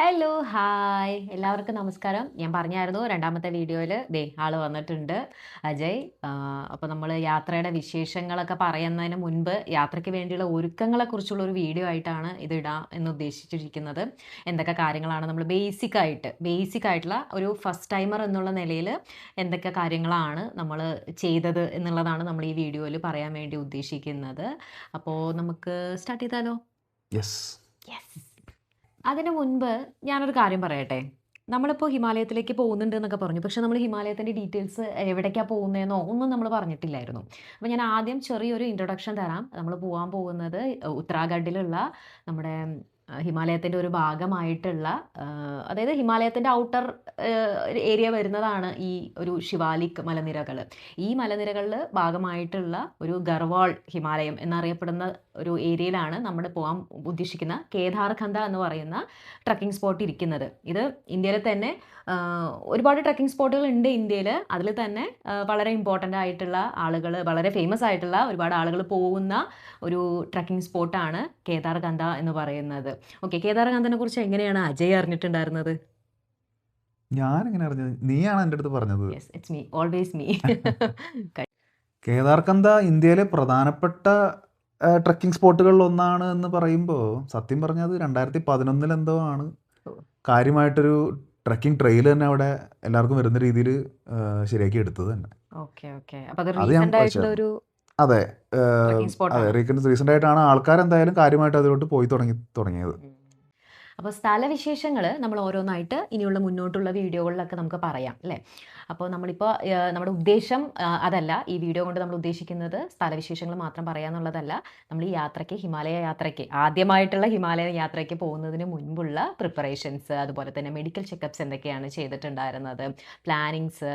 Hello, hi. എല്ലാവർക്കും നമസ്കാരം. ഞാൻ പറഞ്ഞായിരുന്നു രണ്ടാമത്തെ വീഡിയോയിൽ ആള് വന്നിട്ടുണ്ട്. അജയ്. അപ്പോൾ നമ്മൾ യാത്രയുടെ വിശേഷങ്ങളൊക്കെ പറയുന്നതിന് മുൻപ് യാത്രയ്ക്ക് വേണ്ടിയുള്ള ഒരുക്കങ്ങളെക്കുറിച്ചുള്ള ഒരു വീഡിയോ ആയിട്ടാണ് ഇത് ഇടാം എന്ന് ഉദ്ദേശിച്ചിരിക്കുന്നത്. എന്തൊക്കെ കാര്യങ്ങളാണ് നമ്മൾ ബേസിക് ആയിട്ടുള്ള ഒരു ഫസ്റ്റ് ടൈമർ എന്നുള്ള നിലയിൽ എന്തൊക്കെ കാര്യങ്ങളാണ് നമ്മൾ ചെയ്തത് എന്നുള്ളതാണ് നമ്മൾ ഈ വീഡിയോയിൽ പറയാൻ വേണ്ടി ഉദ്ദേശിക്കുന്നത്. അപ്പോൾ നമുക്ക് സ്റ്റാർട്ട് ചെയ്താലോ? യെസ്. യെസ്. അതിന് മുൻപ് ഞാനൊരു കാര്യം പറയട്ടെ. നമ്മളിപ്പോൾ ഹിമാലയത്തിലേക്ക് പോകുന്നുണ്ട് എന്നൊക്കെ പറഞ്ഞു. പക്ഷെ നമ്മൾ ഹിമാലയത്തിൻ്റെ ഡീറ്റെയിൽസ് എവിടേക്കാണ് പോകുന്നതെന്നോ ഒന്നും നമ്മൾ പറഞ്ഞിട്ടില്ലായിരുന്നു. അപ്പോൾ ഞാൻ ആദ്യം ചെറിയൊരു ഇൻട്രൊഡക്ഷൻ തരാം. നമ്മൾ പോകാൻ പോകുന്നത് ഉത്തരാഖണ്ഡിലുള്ള നമ്മുടെ ഹിമാലയത്തിൻ്റെ ഒരു ഭാഗമായിട്ടുള്ള അതായത് ഹിമാലയത്തിൻ്റെ ഔട്ടർ ഏരിയ വരുന്നതാണ് ഈ ഒരു ശിവാലിക് മലനിരകൾ. ഈ മലനിരകളിൽ ഭാഗമായിട്ടുള്ള ഒരു ഗർവാൾ ഹിമാലയം എന്നറിയപ്പെടുന്ന ഒരു ഏരിയയിലാണ് നമ്മൾ പോകാൻ ഉദ്ദേശിക്കുന്ന കേദാർഖണ്ഡ എന്ന് പറയുന്ന ട്രക്കിംഗ് സ്പോട്ട് ഇരിക്കുന്നത്. ഇത് ഇന്ത്യയിൽ തന്നെ ഒരുപാട് ട്രക്കിംഗ് സ്പോട്ടുകൾ ഉണ്ട് ഇന്ത്യയിൽ. അതിൽ തന്നെ വളരെ ഇമ്പോർട്ടൻ്റ് ആയിട്ടുള്ള ആളുകൾ, വളരെ ഫേമസ് ആയിട്ടുള്ള ഒരുപാട് ആളുകൾ പോകുന്ന ഒരു ട്രക്കിംഗ് സ്പോട്ടാണ് കേദാർഖണ്ഡ എന്ന് പറയുന്നത്. ഓക്കെ, കേദാർഖണ്ഡനെ കുറിച്ച് എങ്ങനെയാണ് അജയ് അറിഞ്ഞിട്ടുണ്ടായിരുന്നത്? ഞാൻ എങ്ങനെ അറിഞ്ഞത്? നീയാണ് എൻ്റെ അടുത്ത് പറഞ്ഞത്. Yes, it's me, always me. Kedarkantha ഇന്ത്യയിലെ പ്രധാനപ്പെട്ട ട്രക്കിംഗ് സ്പോട്ടുകളിൽ ഒന്നാണ് എന്ന് പറയുമ്പോൾ സത്യം പറഞ്ഞത് 2011 എന്തോ ആണ് കാര്യമായിട്ടൊരു ട്രക്കിംഗ് ട്രെയിൽ തന്നെ അവിടെ എല്ലാവർക്കും വരുന്ന രീതിയിൽ ശരിയാക്കി എടുത്തത് തന്നെ. Okay okay. അപ്പോൾ അത് അത് ഞാൻ റീസെൻ്റ് ആയിട്ടുള്ള ഒരു അതെ ട്രക്കിംഗ് അതെ സ്പോട്ടാണ്. റീസെൻ്റ് ആയിട്ടാണ് ആൾക്കാർ എന്തായാലും കാര്യമായിട്ട് അതിലോട്ട് പോയി തുടങ്ങിയത്. അപ്പോൾ സ്ഥലവിശേഷങ്ങൾ നമ്മൾ ഓരോന്നായിട്ട് ഇനിയുള്ള മുന്നോട്ടുള്ള വീഡിയോകളിലൊക്കെ നമുക്ക് പറയാം അല്ലേ? അപ്പോൾ നമ്മളിപ്പോൾ നമ്മുടെ ഉദ്ദേശം അതല്ല. ഈ വീഡിയോ കൊണ്ട് നമ്മൾ ഉദ്ദേശിക്കുന്നത് സ്ഥലവിശേഷങ്ങൾ മാത്രം പറയാന്നുള്ളതല്ല. നമ്മൾ ഈ യാത്രയ്ക്ക്, ഹിമാലയ യാത്രയ്ക്ക്, ആദ്യമായിട്ടുള്ള ഹിമാലയ യാത്രയ്ക്ക് പോകുന്നതിന് മുൻപുള്ള പ്രിപ്പറേഷൻസ്, അതുപോലെ തന്നെ മെഡിക്കൽ ചെക്കപ്സ് എന്തൊക്കെയാണ് ചെയ്തിട്ടുണ്ടായിരുന്നത്, പ്ലാനിങ്സ്,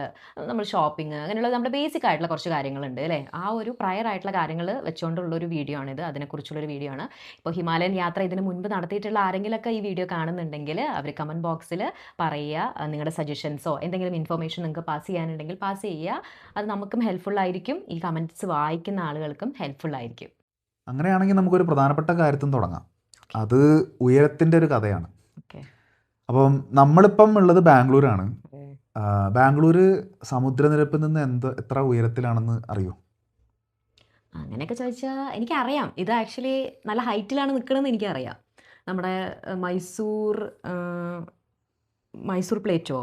നമ്മൾ ഷോപ്പിംഗ്, അങ്ങനെയുള്ള നമ്മുടെ ബേസിക് ആയിട്ടുള്ള കുറച്ച് കാര്യങ്ങളുണ്ട് അല്ലേ? ആ ഒരു പ്രയർ ആയിട്ടുള്ള കാര്യങ്ങൾ വെച്ചുകൊണ്ടുള്ളൊരു വീഡിയോ ആണിത്. അതിനെക്കുറിച്ചുള്ളൊരു വീഡിയോ ആണ്. ഇപ്പോൾ ഹിമാലയൻ യാത്ര ഇതിന് മുൻപ് നടത്തിയിട്ടുള്ള ആരെങ്കിലുമൊക്കെ ഈ വീഡിയോ കാണുന്നുണ്ടെങ്കിൽ അവർ കമൻറ്റ് ബോക്സിൽ പറയുക. നിങ്ങളുടെ സജഷൻസോ എന്തെങ്കിലും ഇൻഫർമേഷൻ നിങ്ങൾക്ക് പാസ് ചെയ്യാനുണ്ടെങ്കിൽ പാസ് ചെയ്യുക. അത് നമുക്കും ഹെൽപ്ഫുൾ ആയിരിക്കും, ഈ കമൻറ്റ്സ് വായിക്കുന്ന ആളുകൾക്കും ഹെൽപ്ഫുൾ ആയിരിക്കും. അങ്ങനെയാണെങ്കിൽ നമുക്കൊരു പ്രധാനപ്പെട്ട കാര്യത്തിൽ തുടങ്ങാം. അത് ഉയരത്തിൻ്റെ ഒരു കഥയാണ്. ഓക്കെ. അപ്പം നമ്മളിപ്പം ഉള്ളത് ബാംഗ്ലൂരാണ്. ബാംഗ്ലൂർ സമുദ്രനിരപ്പിൽ നിന്ന് എത്ര ഉയരത്തിലാണെന്ന് അറിയോ? അങ്ങനെയൊക്കെ ചോദിച്ചാൽ എനിക്കറിയാം. ഇത് ആക്ച്വലി നല്ല ഹൈറ്റിലാണ് നിൽക്കണമെന്ന് എനിക്കറിയാം. നമ്മുടെ മൈസൂർ പ്ലേറ്റോ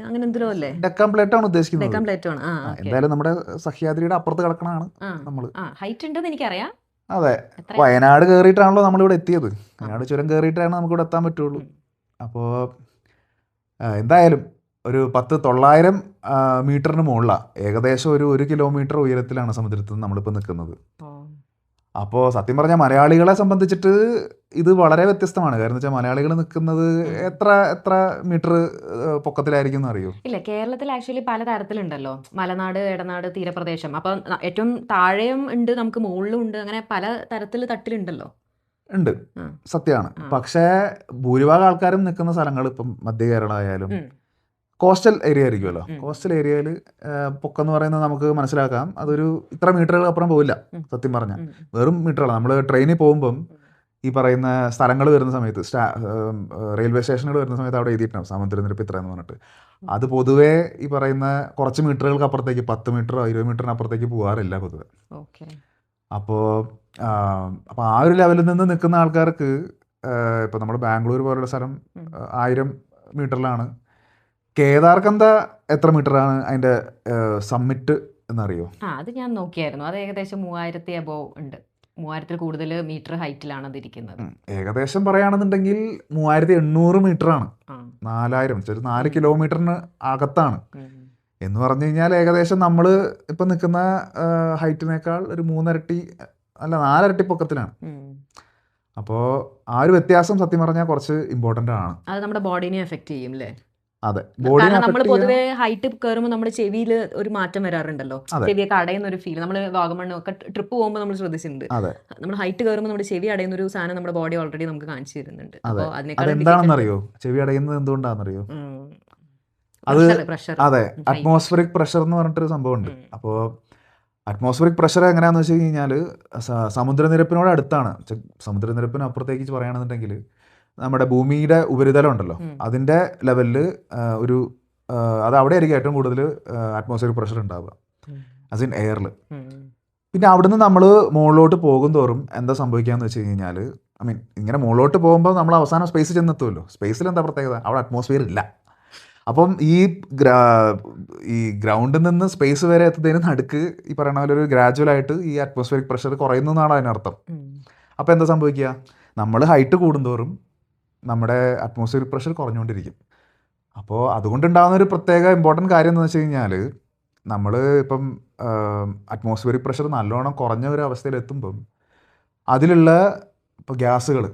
അങ്ങനെ എന്തെല്ലോ അല്ലേ? ഡെക്കാൻ പ്ലേറ്റ് ആണ് ഉദ്ദേശിക്കുന്നത്. ഡെക്കാൻ പ്ലേറ്റോ ആണ്. എന്തായാലും നമ്മുടെ സഹ്യാദ്രിയുടെ അപ്പുറത്ത് കിടക്കണതാണ് നമ്മൾ. ഹൈറ്റ് ഉണ്ടെന്ന് എനിക്കറിയാം. അതെ, വയനാട് കയറിയിട്ടാണല്ലോ നമ്മളിവിടെ എത്തിയത്. വയനാട് ചുരം കയറിയിട്ടാണ് നമുക്കിവിടെ എത്താൻ പറ്റുള്ളൂ. അപ്പോൾ എന്തായാലും ഒരു 900 മീറ്ററിന് മുകളിലാണ്, ഏകദേശം ഒരു 1 കിലോമീറ്റർ ഉയരത്തിലാണ് സമുദ്രത്തിൽ നിന്ന് നമ്മളിപ്പോൾ നിൽക്കുന്നത്. അപ്പോൾ സത്യം പറഞ്ഞാൽ മലയാളികളെ സംബന്ധിച്ചിട്ട് ഇത് വളരെ വ്യത്യസ്തമാണ്. കാരണം വെച്ചാൽ മലയാളികൾ നിൽക്കുന്നത് എത്ര മീറ്റർ പൊക്കത്തിലായിരിക്കും എന്ന് അറിയോ? ഇല്ല, കേരളത്തിൽ ആക്ച്വലി പല തരത്തിലുണ്ടല്ലോ. മലനാട്, ഇടനാട്, തീരപ്രദേശം. അപ്പം ഏറ്റവും താഴെയും ഉണ്ട്, നമുക്ക് മുകളിലും ഉണ്ട്. അങ്ങനെ പല തരത്തിൽ തട്ടിലുണ്ടല്ലോ. ഉണ്ട്, സത്യമാണ്. പക്ഷേ ഭൂരിഭാഗം ആൾക്കാരും നിൽക്കുന്ന സ്ഥലങ്ങൾ ഇപ്പം മധ്യ കേരള ആയാലും കോസ്റ്റൽ ഏരിയ ആയിരിക്കുമല്ലോ. കോസ്റ്റൽ ഏരിയയിൽ പൊക്കം പറയുന്നത് നമുക്ക് മനസ്സിലാക്കാം. അതൊരു ഇത്ര മീറ്ററുകൾ അപ്പുറം പോവില്ല. സത്യം പറഞ്ഞാൽ വെറും മീറ്ററുകൾ. നമ്മൾ ട്രെയിനിൽ പോകുമ്പം ഈ പറയുന്ന സ്ഥലങ്ങൾ വരുന്ന സമയത്ത്, റെയിൽവേ സ്റ്റേഷനുകൾ വരുന്ന സമയത്ത് അവിടെ എഴുതിയിട്ടുണ്ടാവും സമുദ്രനിരപ്പ് ഇത്ര എന്ന് പറഞ്ഞിട്ട്. അത് പൊതുവേ ഈ പറയുന്ന കുറച്ച് മീറ്ററുകൾക്ക് അപ്പുറത്തേക്ക്, 10 മീറ്ററോ 20 മീറ്ററിന് അപ്പുറത്തേക്ക് പോകാറില്ല പൊതുവെ. അപ്പോൾ ആ ഒരു ലെവലിൽ നിന്ന് നിൽക്കുന്ന ആൾക്കാർക്ക് ഇപ്പോൾ നമ്മുടെ ബാംഗ്ലൂർ പോലുള്ള സ്ഥലം 1000 മീറ്ററിലാണ്. കേദാർഖണ്ഡ എത്ര മീറ്ററാണ് അതിൻ്റെ സമ്മിറ്റ് എന്നറിയോ? അത് ഞാൻ നോക്കിയായിരുന്നു. അത് ഏകദേശം 3000 അബോവ് ഉണ്ട്. 3000 കൂടുതൽ മീറ്റർ ഹൈറ്റിലാണ് അതിരിക്കുന്നത്. ഏകദേശം പറയുകയാണെന്നുണ്ടെങ്കിൽ 3800 മീറ്ററാണ്. 4000 4 കിലോമീറ്ററിന് അകത്താണ്. എന്ന് പറഞ്ഞു കഴിഞ്ഞാൽ ഏകദേശം നമ്മൾ ഇപ്പം നിൽക്കുന്ന ഹൈറ്റിനേക്കാൾ ഒരു 3 ഇരട്ടി അല്ല 4 ഇരട്ടി പൊക്കത്തിലാണ്. അപ്പോൾ ആ ഒരു വ്യത്യാസം സത്യം പറഞ്ഞാൽ കുറച്ച് ഇമ്പോർട്ടൻ്റ് ആണ്. അത് നമ്മുടെ ബോഡീനെ എഫക്റ്റ് ചെയ്യും അല്ലേ? അതെ, കാരണം നമ്മൾ പൊതുവെ ഹൈറ്റ് കയറുമ്പോൾ നമ്മുടെ ചെവിയിൽ ഒരു മാറ്റം വരാറുണ്ടല്ലോ. ചെവിയൊക്കെ അടയുന്ന ഒരു ഫീൽ. നമ്മൾ വാഗമൺ ഒക്കെ ട്രിപ്പ് പോകുമ്പോൾ നമ്മൾ ശ്രദ്ധിച്ചിട്ടുണ്ട്. നമ്മൾ ഹൈറ്റ് കയറുമ്പോൾ നമ്മുടെ ചെവി അടയുന്ന ഒരു സാധനം നമ്മുടെ ബോഡി ഓൾറെഡി നമുക്ക് കാണിച്ചു തരുന്നുണ്ട്. അപ്പോൾ അതെന്താണെന്നറിയോ? ചെവി അടയുന്നത് എന്തുകൊണ്ടാണെന്നറിയോ? അത് അതെ, അറ്റ്മോസ്ഫിയറിക് പ്രഷർ എന്ന് പറഞ്ഞിട്ടൊരു സംഭവമുണ്ട്. അപ്പോൾ അറ്റ്മോസ്ഫിയറിക് പ്രഷർ എങ്ങനെയാണെന്ന് വെച്ച് കഴിഞ്ഞാൽ സമുദ്രനിരപ്പിനോട് അടുത്താണ്. സമുദ്രനിരപ്പിന് അപ്പുറത്തേക്ക് പറയുകയാണെന്നുണ്ടെങ്കിൽ നമ്മുടെ ഭൂമിയുടെ ഉപരിതലം ഉണ്ടല്ലോ അതിൻ്റെ ലെവലിൽ ഒരു അത് അവിടെ ആയിരിക്കും ഏറ്റവും കൂടുതൽ അറ്റ്മോസ്ഫിയറിക് പ്രഷർ ഉണ്ടാവുക, ആസ് ഇൻ എയറിൽ. പിന്നെ അവിടുന്ന് നമ്മൾ മുകളിലോട്ട് പോകും തോറും എന്താ സംഭവിക്കാന്ന് വെച്ച് കഴിഞ്ഞാൽ, ഐ മീൻ ഇങ്ങനെ മുകളിലോട്ട് പോകുമ്പോൾ നമ്മൾ അവസാനം സ്പേസ് ചെന്നെത്തുമല്ലോ. സ്പേസിൽ എന്താ പ്രത്യേകത, അവിടെ അറ്റ്മോസ്ഫിയർ ഇല്ല. അപ്പം ഈ ഗ്രൗണ്ടിൽ നിന്ന് സ്പേസ് വരെ എത്തുന്നതിന് നടുക്ക് ഈ പറയുന്ന പോലെ ഒരു ഗ്രാജുവലായിട്ട് ഈ അറ്റ്മോസ്ഫിയറിക് പ്രഷർ കുറയുന്നു എന്നാണ് അതിനർത്ഥം. അപ്പോൾ എന്താ സംഭവിക്കുക, നമ്മൾ ഹൈറ്റ് കൂടുന്തോറും നമ്മുടെ അറ്റ്മോസ്ഫിയറിക് പ്രഷർ കുറഞ്ഞുകൊണ്ടിരിക്കും. അപ്പോൾ അതുകൊണ്ടുണ്ടാകുന്ന ഒരു പ്രത്യേക ഇമ്പോർട്ടൻറ്റ് കാര്യം എന്ന് വെച്ച് കഴിഞ്ഞാൽ, നമ്മൾ ഇപ്പം അറ്റ്മോസ്ഫിയറിക് പ്രഷർ നല്ലോണം കുറഞ്ഞ ഒരു അവസ്ഥയിൽ എത്തുമ്പം അതിലുള്ള ഇപ്പോൾ ഗ്യാസുകൾ,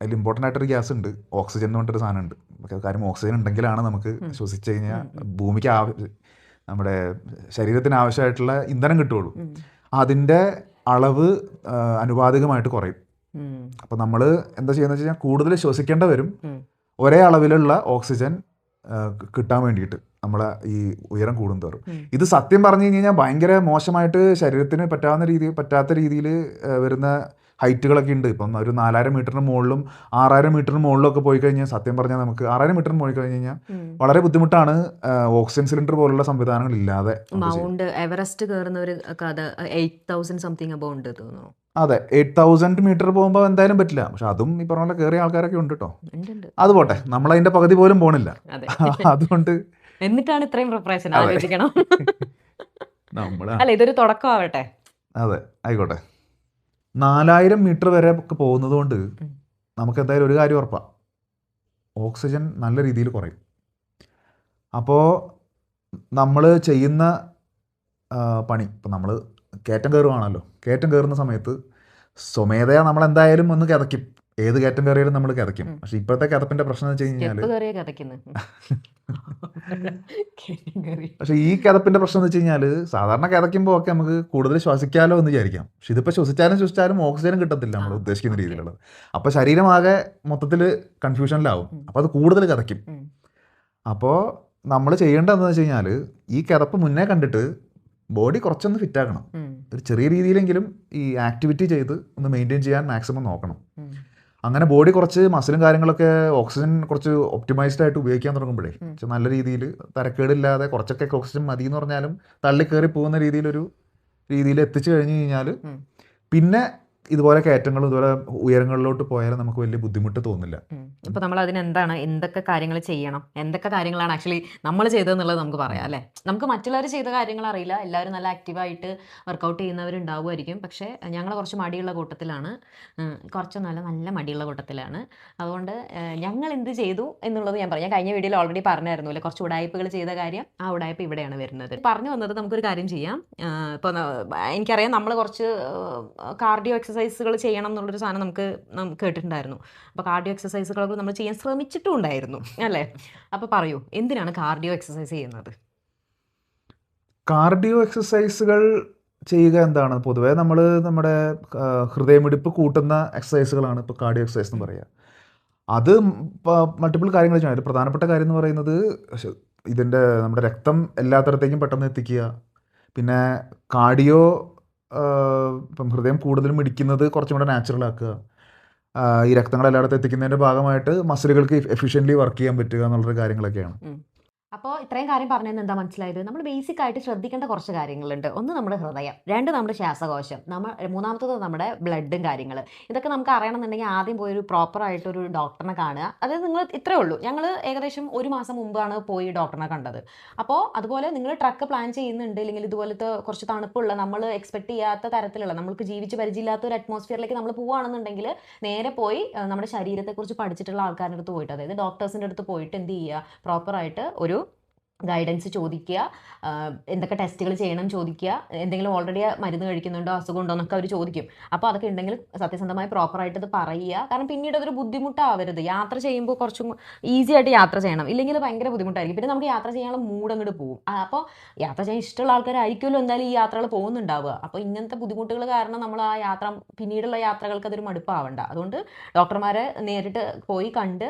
അതിൽ ഇമ്പോർട്ടൻ്റ് ആയിട്ടൊരു ഗ്യാസ് ഉണ്ട്, ഓക്സിജൻ എന്ന് പറഞ്ഞിട്ടൊരു സാധനം ഉണ്ട്. കാര്യം ഓക്സിജൻ ഉണ്ടെങ്കിലാണ് നമുക്ക് ശ്വസിച്ച് കഴിഞ്ഞാൽ ഭൂമിക്ക് നമ്മുടെ ശരീരത്തിന് ആവശ്യമായിട്ടുള്ള ഇന്ധനം കിട്ടുകയുള്ളൂ. അതിൻ്റെ അളവ് അനുപാതികമായിട്ട് കുറയും. അപ്പം നമ്മൾ എന്താ ചെയ്യുന്നത് വെച്ച് കഴിഞ്ഞാൽ കൂടുതൽ ശ്വസിക്കേണ്ട വരും ഒരേ അളവിലുള്ള ഓക്സിജൻ കിട്ടാൻ വേണ്ടിയിട്ട് നമ്മളെ ഈ ഉയരം കൂടുന്തോറും. ഇത് സത്യം പറഞ്ഞു കഴിഞ്ഞാൽ ഭയങ്കര മോശമായിട്ട് ശരീരത്തിന് പറ്റാത്ത രീതിയിൽ വരുന്ന ഹൈറ്റുകളൊക്കെ ഉണ്ട്. ഇപ്പം ഒരു 4000 മീറ്ററിന് മുകളിലും 6000 മീറ്ററിന് മുകളിലൊക്കെ പോയി കഴിഞ്ഞാൽ സത്യം പറഞ്ഞാൽ നമുക്ക് 6000 മീറ്ററിന് പോയി കഴിഞ്ഞ് കഴിഞ്ഞാൽ വളരെ ബുദ്ധിമുട്ടാണ് ഓക്സിജൻ സിലിണ്ടർ പോലുള്ള സംവിധാനങ്ങൾ ഇല്ലാതെ. മൗണ്ട് എവറസ്റ്റ് കയറുന്നവർ 8000 സംതിങ് അബോ ഉണ്ട് തോന്നുന്നു. അതെ, 8000 മീറ്റർ പോകുമ്പോൾ എന്തായാലും പറ്റില്ല. പക്ഷെ അതും ഈ പറഞ്ഞ പോലെ കയറിയ ആൾക്കാരൊക്കെ ഉണ്ട് കേട്ടോ. അത് പോട്ടെ, നമ്മളതിൻ്റെ പകുതി പോലും പോണില്ല. അതുകൊണ്ട് എന്നിട്ടാണ് ഇത്രയും പ്രിപ്പറേഷൻ ആലോചിക്കണം. അല്ല, ഇതൊരു തുടക്കമാവട്ടെ. അതെ, ആയിക്കോട്ടെ. 4000 മീറ്റർ വരെ ഒക്കെ പോകുന്നത് കൊണ്ട് നമുക്ക് എന്തായാലും ഒരു കാര്യം ഉറപ്പാണ്, ഓക്സിജൻ നല്ല രീതിയിൽ കുറയും. അപ്പോൾ നമ്മൾ ചെയ്യുന്ന പണി, ഇപ്പം നമ്മൾ കയറ്റം കയറുവാണല്ലോ, കയറ്റം കയറുന്ന സമയത്ത് സ്വമേധയാ നമ്മളെന്തായാലും ഒന്ന് കിതയ്ക്കും. ഏത് കയറ്റം കയറിയാലും നമ്മൾ കിതയ്ക്കും. പക്ഷെ ഇപ്പോഴത്തെ കിതപ്പിൻ്റെ പ്രശ്നം എന്ന് വെച്ച് കഴിഞ്ഞാൽ, പക്ഷെ ഈ കിതപ്പിൻ്റെ പ്രശ്നം എന്ന് വെച്ച് കഴിഞ്ഞാൽ, സാധാരണ കിതയ്ക്കുമ്പോൾ ഒക്കെ നമുക്ക് കൂടുതൽ ശ്വസിക്കാമല്ലോ എന്ന് വിചാരിക്കാം. പക്ഷെ ഇതിപ്പോൾ ശ്വസിച്ചാലും ഓക്സിജൻ കിട്ടത്തില്ല നമ്മൾ ഉദ്ദേശിക്കുന്ന രീതിയിലുള്ളത്. അപ്പോൾ ശരീരമാകെ മൊത്തത്തിൽ കൺഫ്യൂഷനിലാവും. അപ്പോൾ അത് കൂടുതൽ കിതയ്ക്കും. അപ്പോൾ നമ്മൾ ചെയ്യേണ്ടതെന്ന് വെച്ച് കഴിഞ്ഞാൽ, ഈ കിതപ്പ് മുന്നേ കണ്ടിട്ട് ബോഡി കുറച്ചൊന്ന് ഫിറ്റാക്കണം. ഒരു ചെറിയ രീതിയിലെങ്കിലും ഈ ആക്ടിവിറ്റി ചെയ്ത് ഒന്ന് മെയിൻറ്റെയിൻ ചെയ്യാൻ മാക്സിമം നോക്കണം. അങ്ങനെ ബോഡി കുറച്ച് മസിലും കാര്യങ്ങളൊക്കെ ഓക്സിജൻ കുറച്ച് ഒപ്റ്റിമൈസ്ഡ് ആയിട്ട് ഉപയോഗിക്കാൻ തുടങ്ങുമ്പോഴേ നല്ല രീതിയിൽ തരക്കേടില്ലാതെ കുറച്ചൊക്കെ ഓക്സിജൻ മതി എന്ന് പറഞ്ഞാലും തള്ളിക്കയറി പോകുന്ന രീതിയിൽ എത്തിച്ചു കഴിഞ്ഞ് കഴിഞ്ഞാൽ പിന്നെ ഇതുപോലെ കയറ്റങ്ങളും ഇതുപോലെ ഉയരങ്ങളിലോട്ട് പോയാലും നമുക്ക് വലിയ ബുദ്ധിമുട്ട് തോന്നില്ല. ഇപ്പോൾ നമ്മൾ അതിന് എന്തൊക്കെ കാര്യങ്ങൾ ചെയ്യണം, എന്തൊക്കെ കാര്യങ്ങളാണ് ആക്ച്വലി നമ്മൾ ചെയ്തതെന്നുള്ളത് നമുക്ക് പറയാം അല്ലേ. നമുക്ക് മറ്റുള്ളവർ ചെയ്ത കാര്യങ്ങൾ അറിയില്ല, എല്ലാവരും നല്ല ആക്റ്റീവായിട്ട് വർക്കൗട്ട് ചെയ്യുന്നവരുണ്ടാവുമായിരിക്കും. പക്ഷേ ഞങ്ങൾ കുറച്ച് മടിയുള്ള കൂട്ടത്തിലാണ്, നല്ല മടിയുള്ള കൂട്ടത്തിലാണ്. അതുകൊണ്ട് ഞങ്ങൾ എന്ത് ചെയ്തു എന്നുള്ളത് ഞാൻ പറയാം. ഞാൻ കഴിഞ്ഞ വീഡിയോയിൽ ഓൾറെഡി പറഞ്ഞായിരുന്നു അല്ലേ, കുറച്ച് ഉടായ്പകൾ ചെയ്ത കാര്യം. ആ ഉടായ്പ ഇവിടെയാണ് വരുന്നത്. പറഞ്ഞു വന്നത് നമുക്കൊരു കാര്യം ചെയ്യാം. ഇപ്പോൾ എനിക്കറിയാം നമ്മൾ കുറച്ച് കാർഡിയോ എക്സസൈസുകൾ ചെയ്യണം എന്നുള്ളൊരു സാധനം നമുക്ക് കേട്ടിട്ടുണ്ടായിരുന്നു. അപ്പോൾ കാർഡിയോ എക്സസൈസുകളൊക്കെ നമ്മൾ ചെയ്യാൻ ശ്രമിച്ചിട്ടും ഉണ്ടായിരുന്നു അല്ലേ. അപ്പോൾ പറയൂ, എന്തിനാണ് കാർഡിയോ എക്സസൈസ് ചെയ്യുന്നത്? കാർഡിയോ എക്സസൈസുകൾ ചെയ്യുക എന്താണ്, പൊതുവേ നമ്മുടെ ഹൃദയമിടിപ്പ് കൂട്ടുന്ന എക്സസൈസുകളാണ് ഇപ്പോൾ കാർഡിയോ എക്സസൈസ് എന്ന് പറയുക. അത് മൾട്ടിപ്പിൾ കാര്യങ്ങൾ ചെയ്യണം. ഒരു പ്രധാനപ്പെട്ട കാര്യം എന്ന് പറയുന്നത് നമ്മുടെ രക്തം എല്ലാത്തരത്തേക്കും പെട്ടെന്ന് എത്തിക്കുക. പിന്നെ കാർഡിയോ ഇപ്പം ഹൃദയം കൂടുതലും ഇടിക്കുന്നത് കുറച്ചും കൂടെ നാച്ചുറൽ ആക്കുക. ഈ രക്തങ്ങൾ എല്ലായിടത്തും എത്തിക്കുന്നതിൻ്റെ ഭാഗമായിട്ട് മസിലുകൾക്ക് എഫിഷ്യൻ്റ്ലി വർക്ക് ചെയ്യാൻ പറ്റുക എന്നുള്ളൊരു കാര്യങ്ങളൊക്കെയാണ്. അപ്പോൾ ഇത്രയും കാര്യം പറഞ്ഞതെന്ന് എന്താ മനസ്സിലായത്? നമ്മൾ ബേസിക് ആയിട്ട് ശ്രദ്ധിക്കേണ്ട കുറച്ച് കാര്യങ്ങളുണ്ട്. ഒന്ന് നമ്മുടെ ഹൃദയം, രണ്ട് നമ്മുടെ ശ്വാസകോശം, മൂന്നാമത്തത് നമ്മുടെ ബ്ലഡും കാര്യങ്ങൾ. ഇതൊക്കെ നമുക്ക് അറിയണമെന്നുണ്ടെങ്കിൽ ആദ്യം പോയി ഒരു പ്രോപ്പറായിട്ടൊരു ഡോക്ടറിനെ കാണുക. അതായത് നിങ്ങൾ ഇത്രയേ ഉള്ളൂ. ഞങ്ങൾ ഏകദേശം 1 മാസം മുമ്പാണ് പോയി ഡോക്ടറിനെ കണ്ടത്. അപ്പോൾ അതുപോലെ നിങ്ങൾ ട്രക്ക് പ്ലാൻ ചെയ്യുന്നുണ്ട്, അല്ലെങ്കിൽ ഇതുപോലത്തെ കുറച്ച് തണുപ്പുള്ള നമ്മൾ എക്സ്പെക്ട് ചെയ്യാത്ത തരത്തിലുള്ള നമ്മൾക്ക് ജീവിച്ച് പരിചയമില്ലാത്ത ഒരു അറ്റ്മോസ്ഫിയറിലേക്ക് നമ്മൾ പോവുകയാണെന്നുണ്ടെങ്കിൽ നേരെ പോയി നമ്മുടെ ശരീരത്തെക്കുറിച്ച് പഠിച്ചിട്ടുള്ള ആൾക്കാരുടെ അടുത്ത് പോയിട്ട്, അതായത് ഡോക്ടേഴ്സിൻ്റെ അടുത്ത് പോയിട്ട് എന്ത് ചെയ്യുക, പ്രോപ്പറായിട്ട് ഒരു ഗൈഡൻസ് ചോദിക്കുക, എന്തൊക്കെ ടെസ്റ്റുകൾ ചെയ്യണം ചോദിക്കുക, എന്തെങ്കിലും ഓൾറെഡി മരുന്ന് കഴിക്കുന്നുണ്ടോ, അസുഖം ഉണ്ടോ എന്നൊക്കെ അവർ ചോദിക്കും. അപ്പോൾ അതൊക്കെ ഉണ്ടെങ്കിൽ സത്യസന്ധമായി പ്രോപ്പറായിട്ട് അത് പറയുക. കാരണം പിന്നീട് അതൊരു ബുദ്ധിമുട്ടാവരുത്. യാത്ര ചെയ്യുമ്പോൾ കുറച്ചും ഈസി ആയിട്ട് യാത്ര ചെയ്യണം, ഇല്ലെങ്കിൽ ഭയങ്കര ബുദ്ധിമുട്ടായിരിക്കും. പിന്നെ നമുക്ക് യാത്ര ചെയ്യാനുള്ള മൂഡ് അങ്ങോട്ട് പോകും. അപ്പോൾ യാത്ര ചെയ്യാൻ ഇഷ്ടമുള്ള ആൾക്കാരായിരിക്കുമല്ലോ എന്തായാലും ഈ യാത്രകൾ പോകുന്നുണ്ടാവുക. അപ്പോൾ ഇങ്ങനത്തെ ബുദ്ധിമുട്ടുകൾ കാരണം നമ്മൾ ആ യാത്ര പിന്നീടുള്ള യാത്രകൾക്ക് അതൊരു മടുപ്പാവണ്ട. അതുകൊണ്ട് ഡോക്ടർമാരെ നേരിട്ട് പോയി കണ്ട്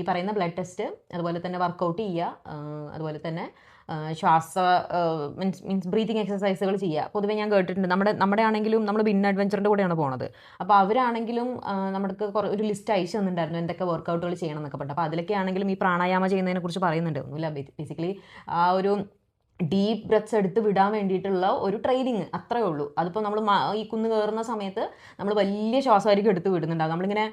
ഈ പറയുന്ന ബ്ലഡ് ടെസ്റ്റ്, അതുപോലെ തന്നെ വർക്കൗട്ട് ചെയ്യുക, അതുപോലെ തന്നെ മീൻസ് ബ്രീത്തിങ് എക്സസൈസുകൾ ചെയ്യുക. പൊതുവേ ഞാൻ കേട്ടിട്ടുണ്ട്, നമ്മുടെ ആണെങ്കിലും നമ്മൾ ബിൻ അഡ്വഞ്ചറിൻ്റെ കൂടെയാണ് പോണത്. അപ്പോൾ അവരാണെങ്കിലും നമുക്ക് ഒരു ലിസ്റ്റ് അയച്ചു തന്നിട്ടുണ്ടായിരുന്നു എന്തൊക്കെ വർക്കൗട്ടുകൾ ചെയ്യണം എന്നൊക്കെ പറഞ്ഞിട്ട്. അപ്പോൾ അതിലൊക്കെ ആണെങ്കിലും ഈ പ്രാണായാമ ചെയ്യുന്നതിനെ കുറിച്ച് പറയുന്നുണ്ട്. ഒന്നുമില്ല, ബേസിക്കലി ആ ഒരു ഡീപ്പ് ബ്രെത്ത്സ് എടുത്ത് വിടാൻ വേണ്ടിയിട്ടുള്ള ഒരു ട്രെയിനിങ്, അത്രയേ ഉള്ളൂ. അതിപ്പോൾ നമ്മൾ ഈ കുന്ന് കയറുന്ന സമയത്ത് നമ്മൾ വലിയ ശ്വാസമായിരിക്കും എടുത്ത് വിടുന്നുണ്ടാകും. നമ്മളിങ്ങനെ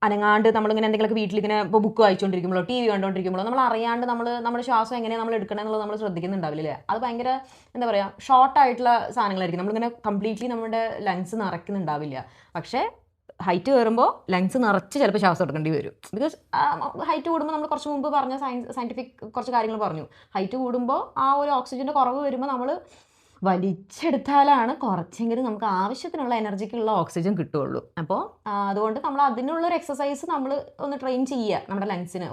അനങ്ങാണ്ട് നമ്മളിങ്ങനെ എന്തെങ്കിലുമൊക്കെ വീട്ടിലിങ്ങനെ ഇപ്പോൾ ബുക്ക് വായിച്ചുകൊണ്ടിരിക്കുമ്പോഴോ ടി വി കണ്ടുകൊണ്ടിരിക്കുമ്പോഴോ നമ്മൾ അറിയാണ്ട് നമ്മുടെ ശ്വാസം എങ്ങനെയാണ് നമ്മൾ എടുക്കണം എന്നുള്ളത് നമ്മൾ ശ്രദ്ധിക്കുന്നുണ്ടാവില്ലേ. അത് ഭയങ്കര എന്താ പറയുക, ഷോർട്ടായിട്ടുള്ള സാധനങ്ങളായിരിക്കും. നമ്മളിങ്ങനെ കംപ്ലീറ്റ്ലി നമ്മുടെ ലങ്സ് നിറയ്ക്കുന്നുണ്ടാവില്ല. പക്ഷേ ഹൈറ്റ് കയറുമ്പോൾ ലങ്സ് നിറച്ച് ചിലപ്പോൾ ശ്വാസം എടുക്കേണ്ടി വരും. ബിക്കോസ് ഹൈറ്റ് കൂടുമ്പോൾ നമ്മൾ കുറച്ച് മുമ്പ് പറഞ്ഞ സയൻറ്റിഫിക് കുറച്ച് കാര്യങ്ങൾ പറഞ്ഞു. ഹൈറ്റ് കൂടുമ്പോൾ ആ ഒരു ഓക്സിജൻ്റെ കുറവ് വരുമ്പോൾ നമ്മൾ വലിച്ചെടുത്താലാണ് കുറച്ചെങ്കിലും നമുക്ക് ആവശ്യത്തിനുള്ള എനർജിക്കുള്ള ഓക്സിജൻ കിട്ടുകയുള്ളൂ. അപ്പോൾ അതുകൊണ്ട് നമ്മൾ അതിനുള്ളൊരു എക്സസൈസ് നമ്മൾ ഒന്ന് ട്രെയിൻ ചെയ്യുക. നമ്മുടെ ലങ്സിന്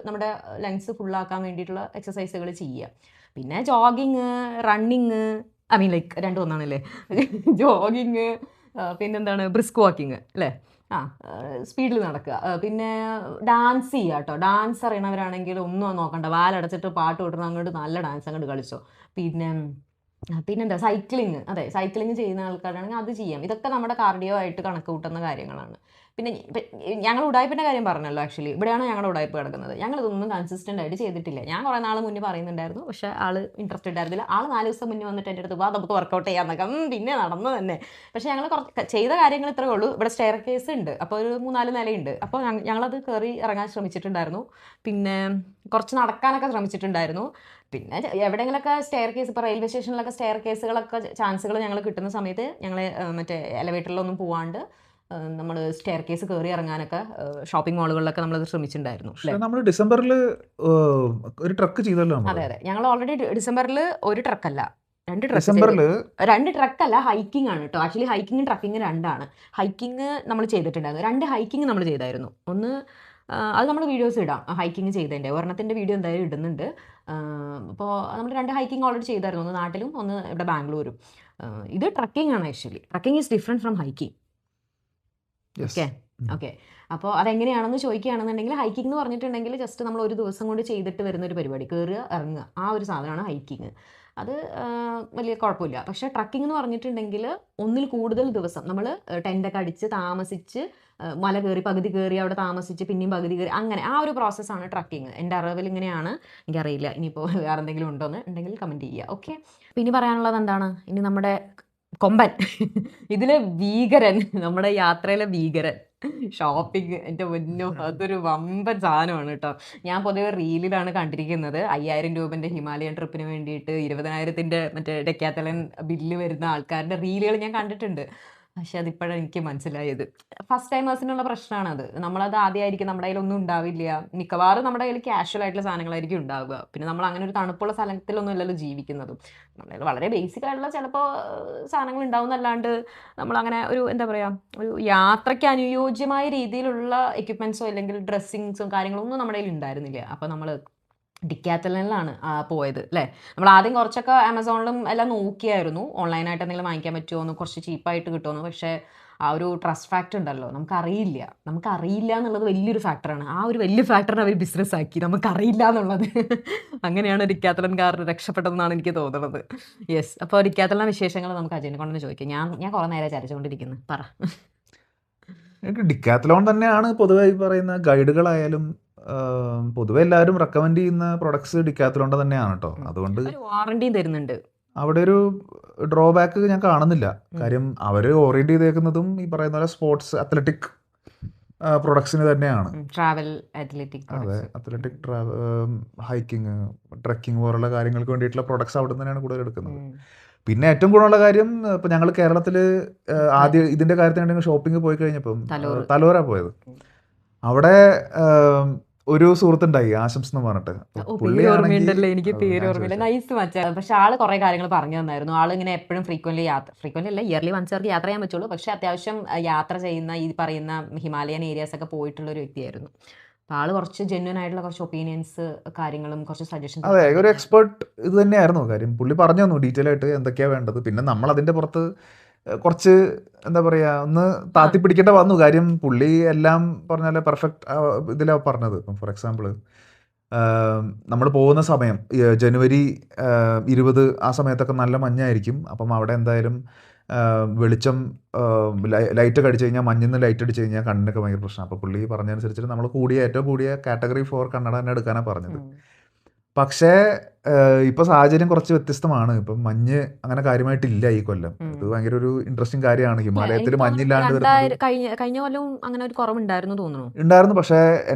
നമ്മുടെ ലങ്സ് ഫുള്ളാക്കാൻ വേണ്ടിയിട്ടുള്ള എക്സസൈസുകൾ ചെയ്യുക. പിന്നെ jogging, running, I mean like രണ്ടും ഒന്നാണല്ലേ, ജോഗിങ്, പിന്നെന്താണ് ബ്രിസ്ക് വാക്കിങ് അല്ലേ, സ്പീഡിൽ നടക്കുക. പിന്നെ ഡാൻസ് ചെയ്യുക കേട്ടോ. ഡാൻസ് അറിയണവരാണെങ്കിൽ ഒന്നും നോക്കണ്ട, വാലടച്ചിട്ട് പാട്ട് വിട്ടണം അങ്ങോട്ട് നല്ല ഡാൻസ് അങ്ങോട്ട് കളിച്ചോ. പിന്നെന്താ സൈക്ലിങ്, അതെ സൈക്ലിങ് ചെയ്യുന്ന ആൾക്കാരാണെങ്കിൽ അത് ചെയ്യാം. ഇതൊക്കെ നമ്മുടെ കാർഡിയോ ആയിട്ട് കണക്ക് കൂട്ടുന്ന കാര്യങ്ങളാണ്. പിന്നെ ഞങ്ങൾ ഉടായ്പിൻ്റെ കാര്യം പറഞ്ഞല്ലോ, ആക്ച്വലി ഇവിടെയാണ് ഞങ്ങളുടെ ഉടായ്പ് കിടക്കുന്നത്. ഞങ്ങളിതൊന്നും കൺസിസ്റ്റൻ്റ് ആയിട്ട് ചെയ്തിട്ടില്ല. ഞാൻ കുറേ നാൾ മുന്നേ പറയുന്നുണ്ടായിരുന്നു, പക്ഷേ ആൾ ഇൻട്രസ്റ്റഡ് ആയിരുന്നില്ല. 4 ദിവസം മുന്നേ വന്നിട്ട് എൻ്റെ അടുത്ത് നമുക്ക് വർക്കൗട്ട് ചെയ്യാമെന്നൊക്കെ, പിന്നെ നടന്നു തന്നെ. പക്ഷേ ഞങ്ങൾ ചെയ്ത കാര്യങ്ങൾ ഇത്രയേ ഉള്ളൂ. ഇവിടെ സ്റ്റെയർ കേസ് ഉണ്ട്, അപ്പോൾ ഒരു 3-4 നിലയുണ്ട്. അപ്പോൾ ഞങ്ങളത് കയറി ഇറങ്ങാൻ ശ്രമിച്ചിട്ടുണ്ടായിരുന്നു. പിന്നെ കുറച്ച് നടക്കാനൊക്കെ ശ്രമിച്ചിട്ടുണ്ടായിരുന്നു. പിന്നെ എവിടെയെങ്കിലൊക്കെ സ്റ്റെയർ കേസ്, ഇപ്പോൾ റെയിൽവേ സ്റ്റേഷനിലൊക്കെ സ്റ്റെയർ കേസുകളൊക്കെ ചാൻസുകൾ ഞങ്ങൾ കിട്ടുന്ന സമയത്ത് ഞങ്ങൾ മറ്റേ എലവേറ്ററിലൊന്നും പോവാണ്ട് നമ്മൾ സ്റ്റെയർ കേസ് കയറി ഇറങ്ങാനൊക്കെ ഷോപ്പിംഗ് മാളുകളിലൊക്കെ നമ്മളത് ശ്രമിച്ചിട്ടുണ്ടായിരുന്നു. നമ്മൾ ഡിസംബറിൽ ഒരു ട്രക്ക് ചെയ്തല്ലോ. അതെ, ഞങ്ങൾ ഓൾറെഡി ഡിസംബറിൽ ഒരു ട്രക്കല്ല, 2 ട്രക്ക്. ഡിസംബറിൽ 2 ട്രക്കല്ല, ഹൈക്കിംഗ് ആണ് കേട്ടോ. ആക്ച്വലി ഹൈക്കിങ്ങും ട്രക്കിങ്ങും രണ്ടാണ്. ഹൈക്കിങ് നമ്മൾ ചെയ്തിട്ടുണ്ടായിരുന്നു, 2 ഹൈക്കിങ് നമ്മൾ ചെയ്തായിരുന്നു. ഒന്ന് അത് നമ്മൾ വീഡിയോസ് ഇടാം, ഹൈക്കിങ് ചെയ്തതിൻ്റെ ഒരെണ്ണത്തിൻ്റെ വീഡിയോ എന്തായാലും ഇടുന്നുണ്ട്. അപ്പോൾ നമ്മൾ 2 ഹൈക്കിംഗ് ഓൾറെഡി ചെയ്തായിരുന്നു, ഒന്ന് നാട്ടിലും ഒന്ന് ഇവിടെ ബാംഗ്ലൂരും. ഇത് ട്രക്കിംഗ് ആണ്. Actually trekking is different from hiking. Okay. അപ്പോൾ അതെങ്ങനെയാണെന്ന് ചോദിക്കുകയാണെന്നുണ്ടെങ്കിൽ, ഹൈക്കിംഗ് എന്ന് പറഞ്ഞിട്ടുണ്ടെങ്കിൽ ജസ്റ്റ് നമ്മൾ ഒരു ദിവസം കൊണ്ട് ചെയ്തിട്ട് വരുന്ന ഒരു പരിപാടി, കയറുക ഇറങ്ങുക, ആ ഒരു സാധനമാണ് ഹൈക്കിങ്. അത് വലിയ കുഴപ്പമില്ല. പക്ഷേ ട്രക്കിംഗ് എന്ന് പറഞ്ഞിട്ടുണ്ടെങ്കിൽ ഒന്നിൽ കൂടുതൽ ദിവസം നമ്മൾ ടെൻ്റൊക്കെ അടിച്ച് താമസിച്ച്, മല കയറി പകുതി കയറി അവിടെ താമസിച്ച് പിന്നെയും പകുതി കയറി, അങ്ങനെ ആ ഒരു പ്രോസസ്സാണ് ട്രക്കിങ്. എൻ്റെ അറിവിൽ ഇങ്ങനെയാണ്, എനിക്കറിയില്ല. ഇനിയിപ്പോൾ വേറെ എന്തെങ്കിലും ഉണ്ടോയെന്ന് ഉണ്ടെങ്കിൽ കമൻറ്റ് ചെയ്യുക. ഓക്കെ. പിന്നെ പറയാനുള്ളത് എന്താണ്, ഇനി നമ്മുടെ കൊമ്പൻ, ഇതിലെ ഭീകരൻ, നമ്മുടെ യാത്രയിലെ ഭീകരൻ, ഷോപ്പിംഗ്. എൻ്റെ മുന്നോ അതൊരു വമ്പൻ സാധനമാണ് കേട്ടോ. ഞാൻ പൊതുവെ റീലിലാണ് കണ്ടിരിക്കുന്നത്. 5000 രൂപൻ്റെ ഹിമാലയൻ ട്രിപ്പിന് വേണ്ടിയിട്ട് 20,000-ൻ്റെ മറ്റേ ഡെക്കാത്തലൻ ബില്ല് വരുന്ന ആൾക്കാരുടെ റീലുകൾ ഞാൻ കണ്ടിട്ടുണ്ട്. പക്ഷെ അതിപ്പോഴാണ് എനിക്ക് മനസ്സിലായത്. ഫസ്റ്റ് ടൈമേഴ്സിനുള്ള പ്രശ്നമാണത്. നമ്മളത് ആദ്യമായിരിക്കും, നമ്മുടെ കയ്യിലൊന്നും ഉണ്ടാവില്ല. മിക്കവാറും നമ്മുടെ കയ്യിൽ ക്യാഷ്വൽ ആയിട്ടുള്ള സാധനങ്ങളായിരിക്കും ഉണ്ടാവുക. പിന്നെ നമ്മൾ അങ്ങനെ ഒരു തണുപ്പുള്ള സ്ഥലത്തിലൊന്നും അല്ലല്ലോ ജീവിക്കുന്നതും. നമ്മുടെ കയ്യിൽ വളരെ ബേസിക് ആയിട്ടുള്ള ചിലപ്പോൾ സാധനങ്ങൾ ഉണ്ടാവുന്നല്ലാണ്ട് നമ്മളങ്ങനെ ഒരു എന്താ പറയുക, ഒരു യാത്രയ്ക്ക് അനുയോജ്യമായ രീതിയിലുള്ള എക്യുപ്മെൻറ്റ്സോ അല്ലെങ്കിൽ ഡ്രസ്സിങ്സും കാര്യങ്ങളൊന്നും നമ്മുടെ കയ്യിൽ ഉണ്ടായിരുന്നില്ല. അപ്പോൾ നമ്മൾ ഡിക്കാത്തലനിലാണ് പോയത് അല്ലേ. നമ്മൾ ആദ്യം കുറച്ചൊക്കെ ആമസോണിലും എല്ലാം നോക്കിയായിരുന്നു, ഓൺലൈനായിട്ട് എന്തെങ്കിലും വാങ്ങിക്കാൻ പറ്റുമോ എന്ന്, കുറച്ച് ചീപ്പായിട്ട് കിട്ടുമെന്ന്. പക്ഷേ ആ ഒരു ട്രസ്റ്റ് ഫാക്ടർ ഉണ്ടല്ലോ, നമുക്കറിയില്ല എന്നുള്ളത് വലിയൊരു ഫാക്ടറാണ്. ആ ഒരു വലിയ ഫാക്ടറിനെ അവർ ബിസിനസ് ആക്കി, നമുക്കറിയില്ല എന്നുള്ളത്. അങ്ങനെയാണ് ഡിക്കാത്തലൻകാർ രക്ഷപ്പെട്ടതെന്നാണ് എനിക്ക് തോന്നുന്നത്. യെസ്. അപ്പോൾ ഡിക്കാത്തലൻ വിശേഷങ്ങൾ നമുക്ക് അജയനെ കൊണ്ടുതന്നെ ചോദിക്കാം. ഞാൻ കുറേ നേരം ചരച്ചുകൊണ്ടിരിക്കുന്നു, പറ. ഡിക്കാത്തലോൺ തന്നെയാണ് പൊതുവെ ഈ പറയുന്ന ഗൈഡുകളായാലും പൊതുവെ എല്ലാവരും റെക്കമെൻഡ് ചെയ്യുന്ന പ്രൊഡക്ട്സ് ഡിക്കാത്തലോണിൻ്റെ തന്നെയാണ് കേട്ടോ. അതുകൊണ്ട് വാറണ്ടിയും തരുന്നുണ്ട്. അവിടെ ഒരു ഡ്രോബാക്ക് ഞാൻ കാണുന്നില്ല. കാര്യം അവർ ഓറിയൻറ്റ് ചെയ്തേക്കുന്നതും ഈ പറയുന്ന പോലെ സ്പോർട്സ് അത്ലറ്റിക് പ്രൊഡക്ട്സിന് തന്നെയാണ്. ട്രാവൽ അത്ലറ്റിക്, അതെ, അത്ലറ്റിക്, ഹൈക്കിങ്, ട്രക്കിംഗ് പോലുള്ള കാര്യങ്ങൾക്ക് വേണ്ടിയിട്ടുള്ള പ്രൊഡക്ട്സ് അവിടെ തന്നെയാണ് കൂടുതൽ എടുക്കുന്നത്. പിന്നെ ഏറ്റവും ഗുണമുള്ള കാര്യം, ഇപ്പം ഞങ്ങൾ കേരളത്തിൽ ആദ്യം ഇതിൻ്റെ കാര്യത്തിനുണ്ടെങ്കിൽ ഷോപ്പിംഗ് പോയി കഴിഞ്ഞപ്പം തലോര പോയത്. അവിടെ ഒരു സുഹൃത്തുണ്ടായി, ആശംസ എന്ന് പറഞ്ഞിട്ട്. ഓർമ്മയുണ്ടല്ലേ, എനിക്ക് പേര് ഓർമ്മയില്ല. നൈസ് മച്ചാ. പക്ഷെ ആള് കുറെ കാര്യങ്ങൾ പറഞ്ഞു തന്നായിരുന്നു. ആൾ ഇങ്ങനെ എപ്പോഴും ഫ്രീക്വന്റ് അല്ല, ഇയർലി വൺസ് അവർക്ക് യാത്ര ചെയ്യാൻ പറ്റുള്ളൂ. പക്ഷെ അത്യാവശ്യം യാത്ര ചെയ്യുന്ന ഈ പറയുന്ന ഹിമാലയൻ ഏരിയാസ് ഒക്കെ പോയിട്ടുള്ള ഒരു വ്യക്തിയായിരുന്നു. അപ്പോൾ ആള് കുറച്ച് ജെന്യൂൻ ആയിട്ടുള്ള കുറച്ച് ഒപ്പീനിയൻസ് കാര്യങ്ങളും കുറച്ച് സജഷൻസ്. അതെ, ഒരു എക്സ്പേർട്ട് ഇത് തന്നെയായിരുന്നു കാര്യം. പുള്ളി പറഞ്ഞു തന്നു ഡീറ്റെയിൽ ആയിട്ട് എന്തൊക്കെയാണ് വേണ്ടത്. പിന്നെ നമ്മൾ അതിൻ്റെ പുറത്ത് കുറച്ച് എന്താ പറയുക, ഒന്ന് താത്തിപ്പിടിക്കേണ്ട വന്നു. കാര്യം പുള്ളി എല്ലാം പറഞ്ഞാൽ പെർഫെക്റ്റ് ഇതിലാണ് പറഞ്ഞത്. ഇപ്പം ഫോർ എക്സാമ്പിൾ നമ്മൾ പോകുന്ന സമയം ജനുവരി 20 ആ സമയത്തൊക്കെ നല്ല മഞ്ഞായിരിക്കും. അപ്പം അവിടെ എന്തായാലും വെളിച്ചം ലൈറ്റൊക്കെ അടിച്ചു കഴിഞ്ഞാൽ, മഞ്ഞിൽ നിന്ന് ലൈറ്റ് അടിച്ചു കഴിഞ്ഞാൽ കണ്ണിനൊക്കെ ഭയങ്കര പ്രശ്നമാണ്. അപ്പോൾ പുള്ളി പറഞ്ഞതനുസരിച്ചിട്ട് നമ്മൾ ഏറ്റവും കൂടിയ കാറ്റഗറി 4 കണ്ണട തന്നെ എടുക്കാനാണ് പറഞ്ഞത്. പക്ഷേ ഇപ്പോൾ സാഹചര്യം കുറച്ച് വ്യത്യസ്തമാണ്. ഇപ്പം മഞ്ഞ് അങ്ങനെ കാര്യമായിട്ടില്ല ഈ കൊല്ലം. ഇത് ഭയങ്കര ഒരു ഇൻട്രസ്റ്റിംഗ് കാര്യമാണ്. ഹിമാലയത്തിൽ മഞ്ഞില്ലാണ്ട് വരുന്നത് കഴിഞ്ഞ കൊല്ലം അങ്ങനെ ഒരു കുറവുണ്ടായിരുന്നു തോന്നുന്നു. ഉണ്ടായിരുന്നു. പക്ഷേ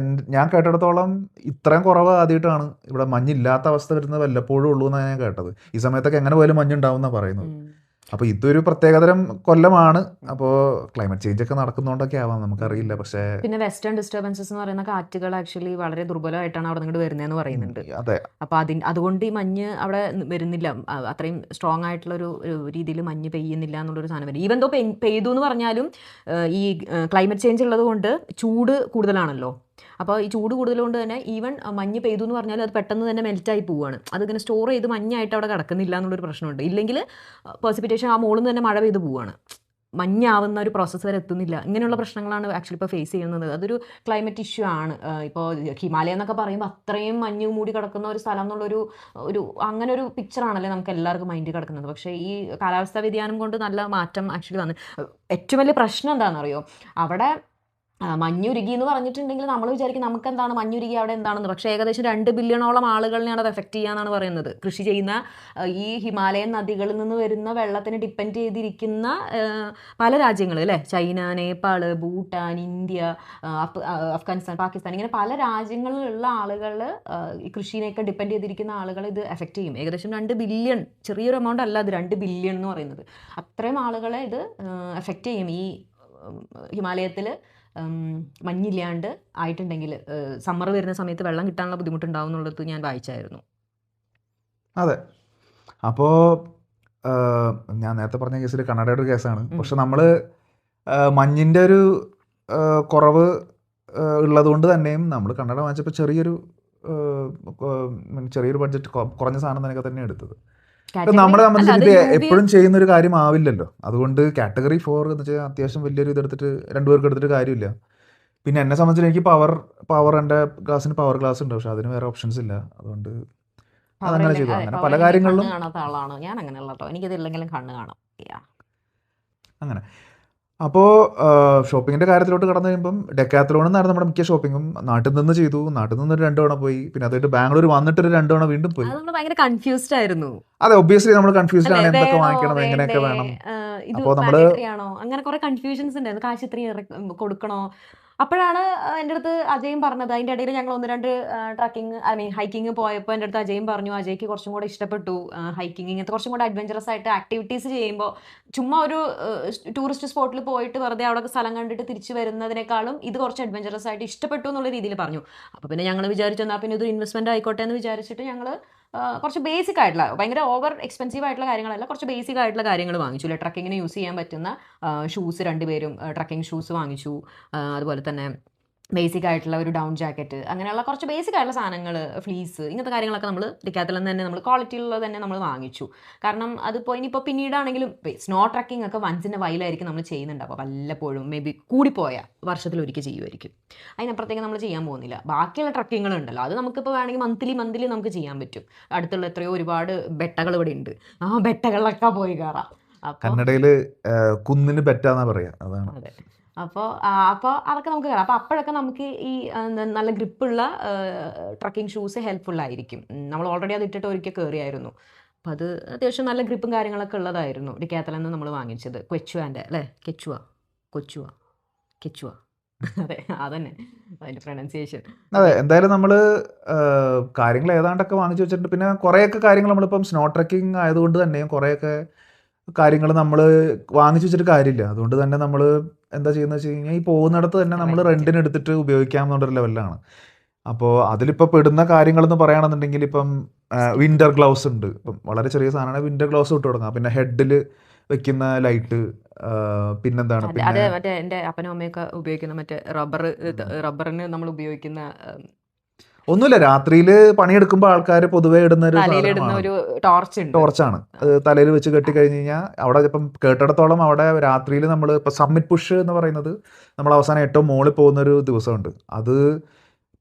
ഞാൻ കേട്ടിടത്തോളം ഇത്രയും കുറവ് ആദ്യമായിട്ടാണ്. ഇവിടെ മഞ്ഞില്ലാത്ത അവസ്ഥ വരുന്നത് വല്ലപ്പോഴും ഉള്ളൂ എന്നാണ് ഞാൻ കേട്ടത്. ഈ സമയത്തൊക്കെ എങ്ങനെ പോയാലും മഞ്ഞുണ്ടാവും എന്നാണ് പറയുന്നത്. അപ്പോൾ ഇതൊരു പ്രത്യേകതരം കൊല്ലമാണ്. അപ്പോൾ ക്ലൈമറ്റ് ചേഞ്ച് ഒക്കെ നടക്കുന്നതുകൊണ്ടൊക്കെ ആവാം, നമുക്കറിയില്ല. പക്ഷേ പിന്നെ വെസ്റ്റേൺ ഡിസ്റ്റർബൻസസ് എന്ന് പറയുന്ന കാറ്റുകൾ ആക്ച്വലി വളരെ ദുർബലമായിട്ടാണ് അവിടെ നിന്ന് വരുന്നതെന്ന് പറയുന്നുണ്ട്. അതെ. അപ്പോൾ അതുകൊണ്ട് ഈ മഞ്ഞ് അവിടെ വരുന്നില്ല, അത്രയും സ്ട്രോങ് ആയിട്ടുള്ള ഒരു രീതിയിൽ മഞ്ഞ് പെയ്യുന്നില്ല എന്നുള്ളൊരു സാധനം വരും. ഈവൻ ദോ പെയ്തു എന്ന് പറഞ്ഞാലും ഈ ക്ലൈമറ്റ് ചേഞ്ച് ഉള്ളത് കൊണ്ട് ചൂട് കൂടുതലാണല്ലോ. അപ്പോൾ ഈ ചൂട് കൂടുതൽ കൊണ്ട് തന്നെ ഈവൻ മഞ്ഞ് പെയ്തു എന്ന് പറഞ്ഞാൽ അത് പെട്ടെന്ന് തന്നെ മെൽറ്റായി പോവുകയാണ്. അതിങ്ങനെ സ്റ്റോർ ചെയ്ത് മഞ്ഞായിട്ട് അവിടെ കിടക്കുന്നില്ല എന്നുള്ളൊരു പ്രശ്നമുണ്ട്. ഇല്ലെങ്കിൽ പെർസിപ്പിറ്റേഷൻ ആ മുകളിൽ നിന്ന് തന്നെ മഴ പെയ്ത് പോവുകയാണ്, മഞ്ഞാവുന്ന ഒരു പ്രോസസ്സ് വരെ എത്തുന്നില്ല. ഇങ്ങനെയുള്ള പ്രശ്നങ്ങളാണ് ആക്ച്വലി ഇപ്പോൾ ഫേസ് ചെയ്യുന്നത്. അതൊരു ക്ലൈമറ്റ് ഇഷ്യൂ ആണ്. ഇപ്പോൾ ഹിമാലയ എന്നൊക്കെ പറയുമ്പോൾ അത്രയും മഞ്ഞ് മൂടി കിടക്കുന്ന ഒരു സ്ഥലം എന്നുള്ളൊരു അങ്ങനെ ഒരു പിക്ചറാണല്ലേ നമുക്ക് എല്ലാവർക്കും മൈൻഡിൽ കിടക്കുന്നത്. പക്ഷേ ഈ കാലാവസ്ഥാ വ്യതിയാനം കൊണ്ട് നല്ല മാറ്റം ആക്ച്വലി വന്നു. ഏറ്റവും വലിയ പ്രശ്നം എന്താണെന്നറിയോ, അവിടെ മഞ്ഞുരുകി എന്ന് പറഞ്ഞിട്ടുണ്ടെങ്കിൽ നമ്മൾ വിചാരിക്കും നമുക്ക് എന്താണ് മഞ്ഞുരുകി അവിടെ എന്താണെന്ന്. പക്ഷേ ഏകദേശം 2 ബില്യണോളം ആളുകളിനെയാണ് അത് എഫക്റ്റ് ചെയ്യാന്നാണ് പറയുന്നത്. കൃഷി ചെയ്യുന്ന ഈ ഹിമാലയൻ നദികളിൽ നിന്ന് വരുന്ന വെള്ളത്തിന് ഡിപ്പെൻഡ് ചെയ്തിരിക്കുന്ന പല രാജ്യങ്ങൾ അല്ലേ, ചൈന, നേപ്പാൾ, ഭൂട്ടാൻ, ഇന്ത്യ, അഫ്ഗാനിസ്ഥാൻ, പാകിസ്ഥാൻ, ഇങ്ങനെ പല രാജ്യങ്ങളിലുള്ള ആളുകൾ, ഈ കൃഷിനെയൊക്കെ ഡിപ്പെൻഡ് ചെയ്തിരിക്കുന്ന ആളുകൾ ഇത് എഫക്റ്റ് ചെയ്യും. ഏകദേശം 2 ബില്യൺ, ചെറിയൊരു എമൗണ്ട് അല്ല അത്, 2 ബില്യൺ എന്ന് പറയുന്നത്. അത്രയും ആളുകളെ ഇത് എഫക്റ്റ് ചെയ്യും. ഈ ഹിമാലയത്തിൽ മഞ്ഞില്ലാണ്ട് ആയിട്ടുണ്ടെങ്കിൽ സമ്മർ വരുന്ന സമയത്ത് വെള്ളം കിട്ടാനുള്ള ബുദ്ധിമുട്ടുണ്ടാവും എന്നുള്ളത് ഞാൻ വായിച്ചായിരുന്നു. അതെ. അപ്പോൾ ഞാൻ നേരത്തെ പറഞ്ഞ കേസിൽ കണ്ണടയുടെ ഒരു കേസാണ്. പക്ഷെ നമ്മൾ മഞ്ഞിൻ്റെ ഒരു കുറവ് ഉള്ളത് കൊണ്ട് തന്നെയും നമ്മൾ കണ്ണട വാങ്ങിച്ചപ്പോൾ ചെറിയൊരു ബഡ്ജറ്റ് കുറഞ്ഞ സാധനം തന്നെ എടുത്തത്. നമ്മളെ സംബന്ധിച്ച് ഇത് എപ്പോഴും ചെയ്യുന്ന ഒരു കാര്യം ആവില്ലല്ലോ. അതുകൊണ്ട് കാറ്റഗറി 4 എന്ന് വെച്ചാൽ അത്യാവശ്യം വലിയൊരു ഇതെടുത്തിട്ട് 2 പേർക്ക് എടുത്തിട്ട് കാര്യമില്ല. പിന്നെ എന്നെ സംബന്ധിച്ച് എനിക്ക് എൻ്റെ ഗ്ലാസ്സിന് പവർ ഗ്ലാസ് ഉണ്ട്, പക്ഷെ അതിന് വേറെ ഓപ്ഷൻസ് ഇല്ല. അതുകൊണ്ട് അതങ്ങനെ ചെയ്തു. അങ്ങനെ പല കാര്യങ്ങളിലും ഞാൻ അങ്ങനെയുള്ള കേട്ടോ, എനിക്കിതില്ലെങ്കിലും കണ്ണ് കാണാം അങ്ങനെ. അപ്പോൾ ഷോപ്പിങ്ങിൻ്റെ കാര്യത്തിലോട്ട് കടന്നു കഴിയുമ്പം ഡെക്കാത്തലോണിൽ നിന്നായിരുന്നു നമ്മുടെ മിക്ക ഷോപ്പിങ്ങും. നാട്ടിൽ നിന്ന് ചെയ്തു, നാട്ടിൽ നിന്ന് 2 തവണ പോയി, പിന്നെ അതായിട്ട് ബാംഗ്ലൂർ വന്നിട്ടൊരു 2 തവണ വീണ്ടും പോയി. ഭയങ്കര കൺഫ്യൂസ്ഡ് ആയിരുന്നു. അതെ, ഒബ്വിയസ്ലി നമ്മൾ കൺഫ്യൂസ്ഡ് ആണ്, എന്തൊക്കെ വാങ്ങിക്കണം, എങ്ങനെയൊക്കെ വേണം. അപ്പോൾ നമ്മൾ അങ്ങനെ കുറെ കൺഫ്യൂഷൻസ് ഉണ്ടായിരുന്നു. കാശ് ഇത്രയും കൊടുക്കണോ? അപ്പോഴാണ് എൻ്റെ അടുത്ത് അജയും പറഞ്ഞത്. അതിൻ്റെ ഇടയിൽ ഞങ്ങൾ 1-2 ഹൈക്കിങ് പോയപ്പോൾ എൻ്റെ അടുത്ത് അജയും പറഞ്ഞു, അജയ്ക്ക് കുറച്ചും കൂടെ ഇഷ്ടപ്പെട്ടു ഹൈക്കിങ്, ഇങ്ങനത്തെ കുറച്ചും കൂടെ അഡ്വഞ്ചറസ് ആയിട്ട് ആക്ടിവിറ്റീസ് ചെയ്യുമ്പോൾ. ചുമ്മാ ഒരു ടൂറിസ്റ്റ് സ്പോട്ടിൽ പോയിട്ട് വെറുതെ അവിടെ സ്ഥലം കണ്ടിട്ട് തിരിച്ചു വരുന്നതിനേക്കാളും ഇത് കുറച്ച് അഡ്വഞ്ചറസ് ആയിട്ട് ഇഷ്ടപ്പെട്ടു എന്നുള്ള രീതിയിൽ പറഞ്ഞു. അപ്പോൾ പിന്നെ ഞങ്ങൾ വിചാരിച്ചു എന്നാൽ പിന്നെ ഇതൊരു ഇൻവെസ്റ്റ്മെൻറ്റ് ആയിക്കോട്ടെ എന്ന് വിചാരിച്ചിട്ട് ഞങ്ങൾ കുറച്ച് ബേസിക് ആയിട്ടുള്ള, ഭയങ്കര ഓവർ എക്സ്പെൻസീവ് ആയിട്ടുള്ള കാര്യങ്ങളല്ല, കുറച്ച് ബേസിക് ആയിട്ടുള്ള കാര്യങ്ങൾ വാങ്ങിച്ചു. അല്ലെ, ട്രക്കിങ്ങിന് യൂസ് ചെയ്യാൻ പറ്റുന്ന ഷൂസ്, 2 പേരും ട്രക്കിംഗ് ഷൂസ് വാങ്ങിച്ചു. അതുപോലെ തന്നെ ബേസിക് ആയിട്ടുള്ള ഒരു ഡൗൺ ജാക്കറ്റ്, അങ്ങനെയുള്ള കുറച്ച് ബേസിക് ആയിട്ടുള്ള സാധനങ്ങൾ, ഫ്ലീസ്, ഇങ്ങനത്തെ കാര്യങ്ങളൊക്കെ നമ്മൾ ഡിക്കാത്തലിൽ നിന്ന് തന്നെ നമ്മൾ ക്വാളിറ്റിയിലുള്ളത് തന്നെ നമ്മൾ വാങ്ങിച്ചു. കാരണം അതിപ്പോൾ ഇനിയിപ്പോൾ പിന്നീടാണെങ്കിലും സ്നോ ട്രക്കിംഗ് ഒക്കെ വൺസിൻ്റെ വൈലായിരിക്കും നമ്മൾ ചെയ്യുന്നുണ്ട്. അപ്പോൾ വല്ലപ്പോഴും മേ ബി കൂടിപ്പോയാൽ വർഷത്തിലൊരിക്കൽ ചെയ്യുമായിരിക്കും, അതിനപ്പുറത്തേക്ക് നമ്മൾ ചെയ്യാൻ പോകുന്നില്ല. ബാക്കിയുള്ള ട്രക്കിങ്ങുകളുണ്ടല്ലോ, അത് നമുക്കിപ്പോൾ വേണമെങ്കിൽ മന്ത്ലി നമുക്ക് ചെയ്യാൻ പറ്റും. അടുത്തുള്ള എത്രയോ ഒരുപാട് ബെട്ടകൾ ഇവിടെ ഉണ്ട്, ആ ബെട്ടകളിലൊക്കെ പോയി കയറാം. കന്നഡയിൽ കുന്നിന് ബെറ്റാന്നാ പറയാ, അതാണ്. അതെ. അപ്പോൾ അതൊക്കെ നമുക്ക് കയറാം. അപ്പോൾ അപ്പോഴൊക്കെ നമുക്ക് ഈ നല്ല ഗ്രിപ്പുള്ള ട്രക്കിംഗ് ഷൂസ് ഹെൽപ്ഫുള്ളായിരിക്കും. നമ്മൾ ഓൾറെഡി അത് ഇട്ടിട്ട് ഒരിക്കൽ കയറിയായിരുന്നു. അപ്പോൾ അത് അത്യാവശ്യം നല്ല ഗ്രിപ്പും കാര്യങ്ങളൊക്കെ ഉള്ളതായിരുന്നു ഡിക്കാത്തലിൽ നിന്ന് നമ്മൾ വാങ്ങിച്ചത്. ക്വച്ചുവാൻ്റെ അല്ലേ, കെച്ചുവ അതെ, അതന്നെ അതിൻ്റെ പ്രൊനൗൺസിയേഷൻ. അതെ, എന്തായാലും നമ്മൾ കാര്യങ്ങൾ ഏതാണ്ടൊക്കെ വാങ്ങിച്ചു വെച്ചിട്ടുണ്ട്. പിന്നെ കുറേയൊക്കെ കാര്യങ്ങൾ നമ്മളിപ്പം സ്നോ ട്രക്കിംഗ് ആയതുകൊണ്ട് തന്നെയും കുറേയൊക്കെ കാര്യങ്ങൾ നമ്മൾ വാങ്ങിച്ചു വെച്ചിട്ട് കാര്യമില്ല. അതുകൊണ്ട് തന്നെ നമ്മൾ എന്താ ചെയ്യുന്നത് വെച്ച് കഴിഞ്ഞാൽ ഈ പോകുന്നിടത്ത് തന്നെ നമ്മൾ റെൻറ്റിന് എടുത്തിട്ട് ഉപയോഗിക്കാമെന്നുള്ളൊരു ലെവലിലാണ്. അപ്പോൾ അതിലിപ്പോൾ പെടുന്ന കാര്യങ്ങളെന്ന് പറയുകയാണെന്നുണ്ടെങ്കിൽ ഇപ്പം വിൻ്റർ ഗ്ലൗസ് ഉണ്ട്. ഇപ്പം വളരെ ചെറിയ സാധനമാണ്, വിൻ്റർ ഗ്ലൗസ് ഇട്ട് തുടങ്ങാം. പിന്നെ ഹെഡിൽ വെക്കുന്ന ലൈറ്റ്, പിന്നെന്താണ്, അതെ, മറ്റേ എൻ്റെ അപ്പനും അമ്മയൊക്കെ ഉപയോഗിക്കുന്ന മറ്റേ റബ്ബറിന് നമ്മൾ ഉപയോഗിക്കുന്ന ഒന്നുമില്ല, രാത്രിയിൽ പണിയെടുക്കുമ്പോൾ ആൾക്കാർ പൊതുവേ ഇടുന്ന ഒരു ടോർച്ചാണ്. അത് തലയിൽ വെച്ച് കെട്ടി കഴിഞ്ഞ് കഴിഞ്ഞാൽ അവിടെ ഇപ്പം കേട്ടിടത്തോളം അവിടെ രാത്രിയിൽ നമ്മൾ ഇപ്പം സമ്മിറ്റ് പുഷ് എന്ന് പറയുന്നത് നമ്മൾ അവസാനം ഏറ്റവും മുകളിൽ പോകുന്ന ഒരു ദിവസമുണ്ട്. അത്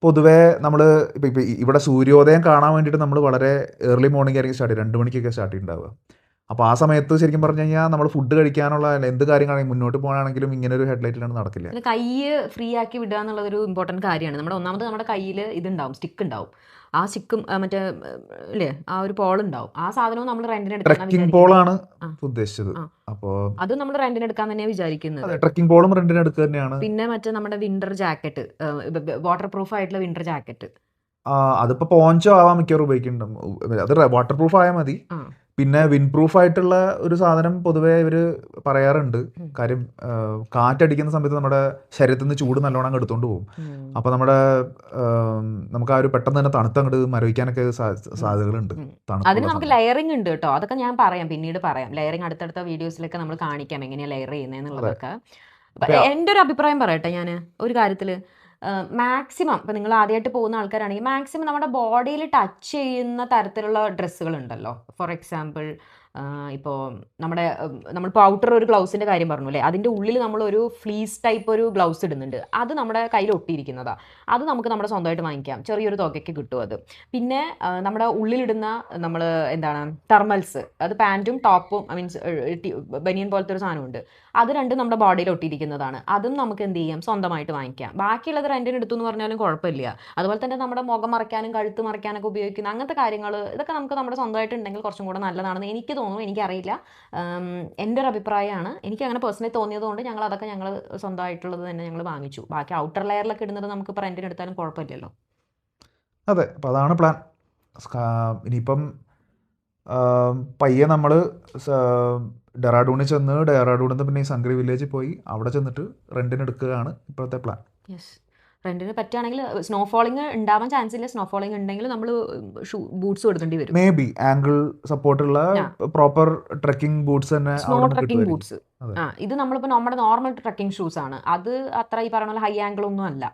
പൊതുവേ നമ്മൾ ഇപ്പം ഇവിടെ സൂര്യോദയം കാണാൻ വേണ്ടിയിട്ട് നമ്മൾ വളരെ ഏർലി മോർണിംഗ് ആയിരിക്കും സ്റ്റാർട്ട് ചെയ്യും, 2 മണിക്കൊക്കെ സ്റ്റാർട്ട് ചെയ്യുന്നുണ്ടാവുക. അപ്പോൾ ആ സമയത്ത് ശരിക്കും പറഞ്ഞു കഴിഞ്ഞാൽ നമ്മൾ ഫുഡ് കഴിക്കാനുള്ള എന്ത് കാര്യങ്ങളാണെങ്കിലും മുന്നോട്ട് പോകാനാണെങ്കിലും ഇങ്ങനെ ഒരു ഹെഡ്ലൈറ്റിലാണ് നടക്കില്ല. പിന്നെ കൈ ഫ്രീ ആക്കി വിടുക എന്നുള്ളതൊരു ഇമ്പോർട്ടൻറ്റ് കാര്യമാണ്. നമ്മുടെ കയ്യിൽ ഇതുണ്ടാവും, സ്റ്റിക്ക് ഉണ്ടാവും. ആ സ്റ്റിക്കും മറ്റേ ഇല്ലേ ആ ഒരു പോൾ ഉണ്ടാവും. ആ സാധനവും നമ്മൾ റെന്റിന് ട്രക്കിംഗ് പോളാണ് ഉദ്ദേശിച്ചത്. അപ്പോൾ അത് നമ്മൾ റെന്റിന് എടുക്കാൻ തന്നെയാണ് വിചാരിക്കുന്നത്. ട്രക്കിംഗ് പോളും റെന്റിന് എടുക്കുക തന്നെയാണ്. പിന്നെ മറ്റേ നമ്മുടെ വിന്റർ ജാക്കറ്റ്, വാട്ടർ പ്രൂഫ് ആയിട്ടുള്ള വിന്റർ ജാക്കറ്റ്, അതിപ്പോൾ പോഞ്ചോ ആവാൻ മിക്കവാറും ഉപയോഗിക്കുന്നുണ്ട്. അത് വാട്ടർ പ്രൂഫ് ആയാൽ മതി. പിന്നെ വിൻഡ് പ്രൂഫ് ആയിട്ടുള്ള ഒരു സാധനം പൊതുവേ ഇവർ പറയാറുണ്ട്. കാര്യം കാറ്റടിക്കുന്ന സമയത്ത് നമ്മുടെ ശരീരത്തിൽ നിന്ന് ചൂട് നല്ലോണം എടുത്തുകൊണ്ട് പോകും. അപ്പോൾ നമുക്ക് ആ ഒരു പെട്ടെന്ന് തന്നെ തണുത്തങ്ങോട്ട് മരവിക്കാനൊക്കെ സാധ്യതകളുണ്ട്. അതിന് നമുക്ക് ലെയറിംഗ് ഉണ്ട് കേട്ടോ. അതൊക്കെ ഞാൻ പിന്നീട് പറയാം. ലെയറിംഗ് അടുത്തടുത്ത വീഡിയോസിലൊക്കെ നമ്മൾ കാണിക്കാം എങ്ങനെയാണ് ലെയർ ചെയ്യുന്നതെന്നുള്ളതൊക്കെ. എൻ്റെ ഒരു അഭിപ്രായം പറയട്ടെ ഞാൻ ഒരു കാര്യത്തിൽ. മാക്സിമം ഇപ്പോൾ നിങ്ങൾ ആദ്യമായിട്ട് പോകുന്ന ആൾക്കാരാണെങ്കിൽ മാക്സിമം നമ്മുടെ ബോഡിയിൽ ടച്ച് ചെയ്യുന്ന തരത്തിലുള്ള ഡ്രസ്സുകൾ ഉണ്ടല്ലോ. ഫോർ എക്സാമ്പിൾ ഇപ്പോൾ നമ്മളിപ്പോൾ ഔട്ടർ ഒരു ഗ്ലൗസിൻ്റെ കാര്യം പറഞ്ഞു അല്ലേ, അതിൻ്റെ ഉള്ളിൽ നമ്മളൊരു ഫ്ലീസ് ടൈപ്പ് ഒരു ഗ്ലൗസ് ഇടുന്നുണ്ട്. അത് നമ്മുടെ കയ്യിൽ ഒട്ടിയിരിക്കുന്നതാണ്. അത് നമുക്ക് നമ്മുടെ സ്വന്തമായിട്ട് വാങ്ങിക്കാം, ചെറിയൊരു തുകയ്ക്ക് കിട്ടും അത്. പിന്നെ നമ്മുടെ ഉള്ളിലിടുന്ന തെർമൽസ്, അത് പാൻറ്റും ടോപ്പും മീൻസ് ബനിയൻ പോലത്തെ ഒരു സാധനമുണ്ട്, അത് രണ്ടും നമ്മുടെ ബോഡിയിൽ ഒട്ടിയിരിക്കുന്നതാണ്. അതും നമുക്ക് എന്ത് ചെയ്യാം, സ്വന്തമായിട്ട് വാങ്ങിക്കാം. ബാക്കിയുള്ളത് റെൻറ്റിന് എടുത്തു എന്ന് പറഞ്ഞാലും കുഴപ്പമില്ല. അതുപോലെ തന്നെ നമ്മുടെ മുഖം മറയ്ക്കാനും കഴുത്ത് മറയ്ക്കാനൊക്കെ ഉപയോഗിക്കുന്ന അങ്ങനത്തെ കാര്യങ്ങൾ, ഇതൊക്കെ നമുക്ക് നമ്മുടെ സ്വന്തമായിട്ട് ഉണ്ടെങ്കിൽ കുറച്ചും കൂടെ നല്ലതാണെന്ന് എനിക്ക് തോന്നുന്നു. എനിക്കറിയില്ല, എൻ്റെ ഒരു അഭിപ്രായമാണ്. എനിക്ക് അങ്ങനെ പേഴ്സണലി തോന്നിയതുകൊണ്ട് ഞങ്ങൾ സ്വന്തമായിട്ടുള്ളത് തന്നെ ഞങ്ങൾ വാങ്ങിച്ചു. ബാക്കി ഔട്ടർ ലെയറിലൊക്കെ ഇടുന്നത് നമുക്ക് ഇപ്പോൾ റെൻറ്റിന് എടുത്താലും കുഴപ്പമില്ലല്ലോ. അതെ, അപ്പോൾ അതാണ് പ്ലാൻ. ഇനിയിപ്പം പയ്യെ നമ്മൾ ഡെറാഡൂണിൽ ചെന്ന് ഡെറാഡൂണിൽ നിന്ന് പിന്നെ ഈ സംഗ്രി വില്ലേജിൽ പോയി അവിടെ ചെന്നിട്ട് റെൻറ്റിന് എടുക്കുകയാണ് ഇപ്പോഴത്തെ പ്ലാൻ. യെസ്, റെൻറ്റിന് പറ്റുകയാണെങ്കിൽ സ്നോഫോളിങ് ഉണ്ടാവാൻ ചാൻസ് ഇല്ല. സ്നോഫോളിങ് ഉണ്ടെങ്കിൽ നമ്മൾ ബൂട്ട്സ് കൊടുക്കേണ്ടി വരും. മേ ബി ആംഗിൾ സപ്പോർട്ടുള്ള പ്രോപ്പർ ട്രക്കിംഗ് ബൂട്ട്സ് തന്നെ, സ്നോ ട്രക്കിംഗ് ബൂട്ട്സ്. ഇത് നമ്മളിപ്പോൾ നമ്മുടെ നോർമൽ ട്രക്കിംഗ് ഷൂസ് ആണ്. അത് അത്ര ഈ പറയുന്ന പോലെ ഹൈ ആംഗിൾ ഒന്നും അല്ല.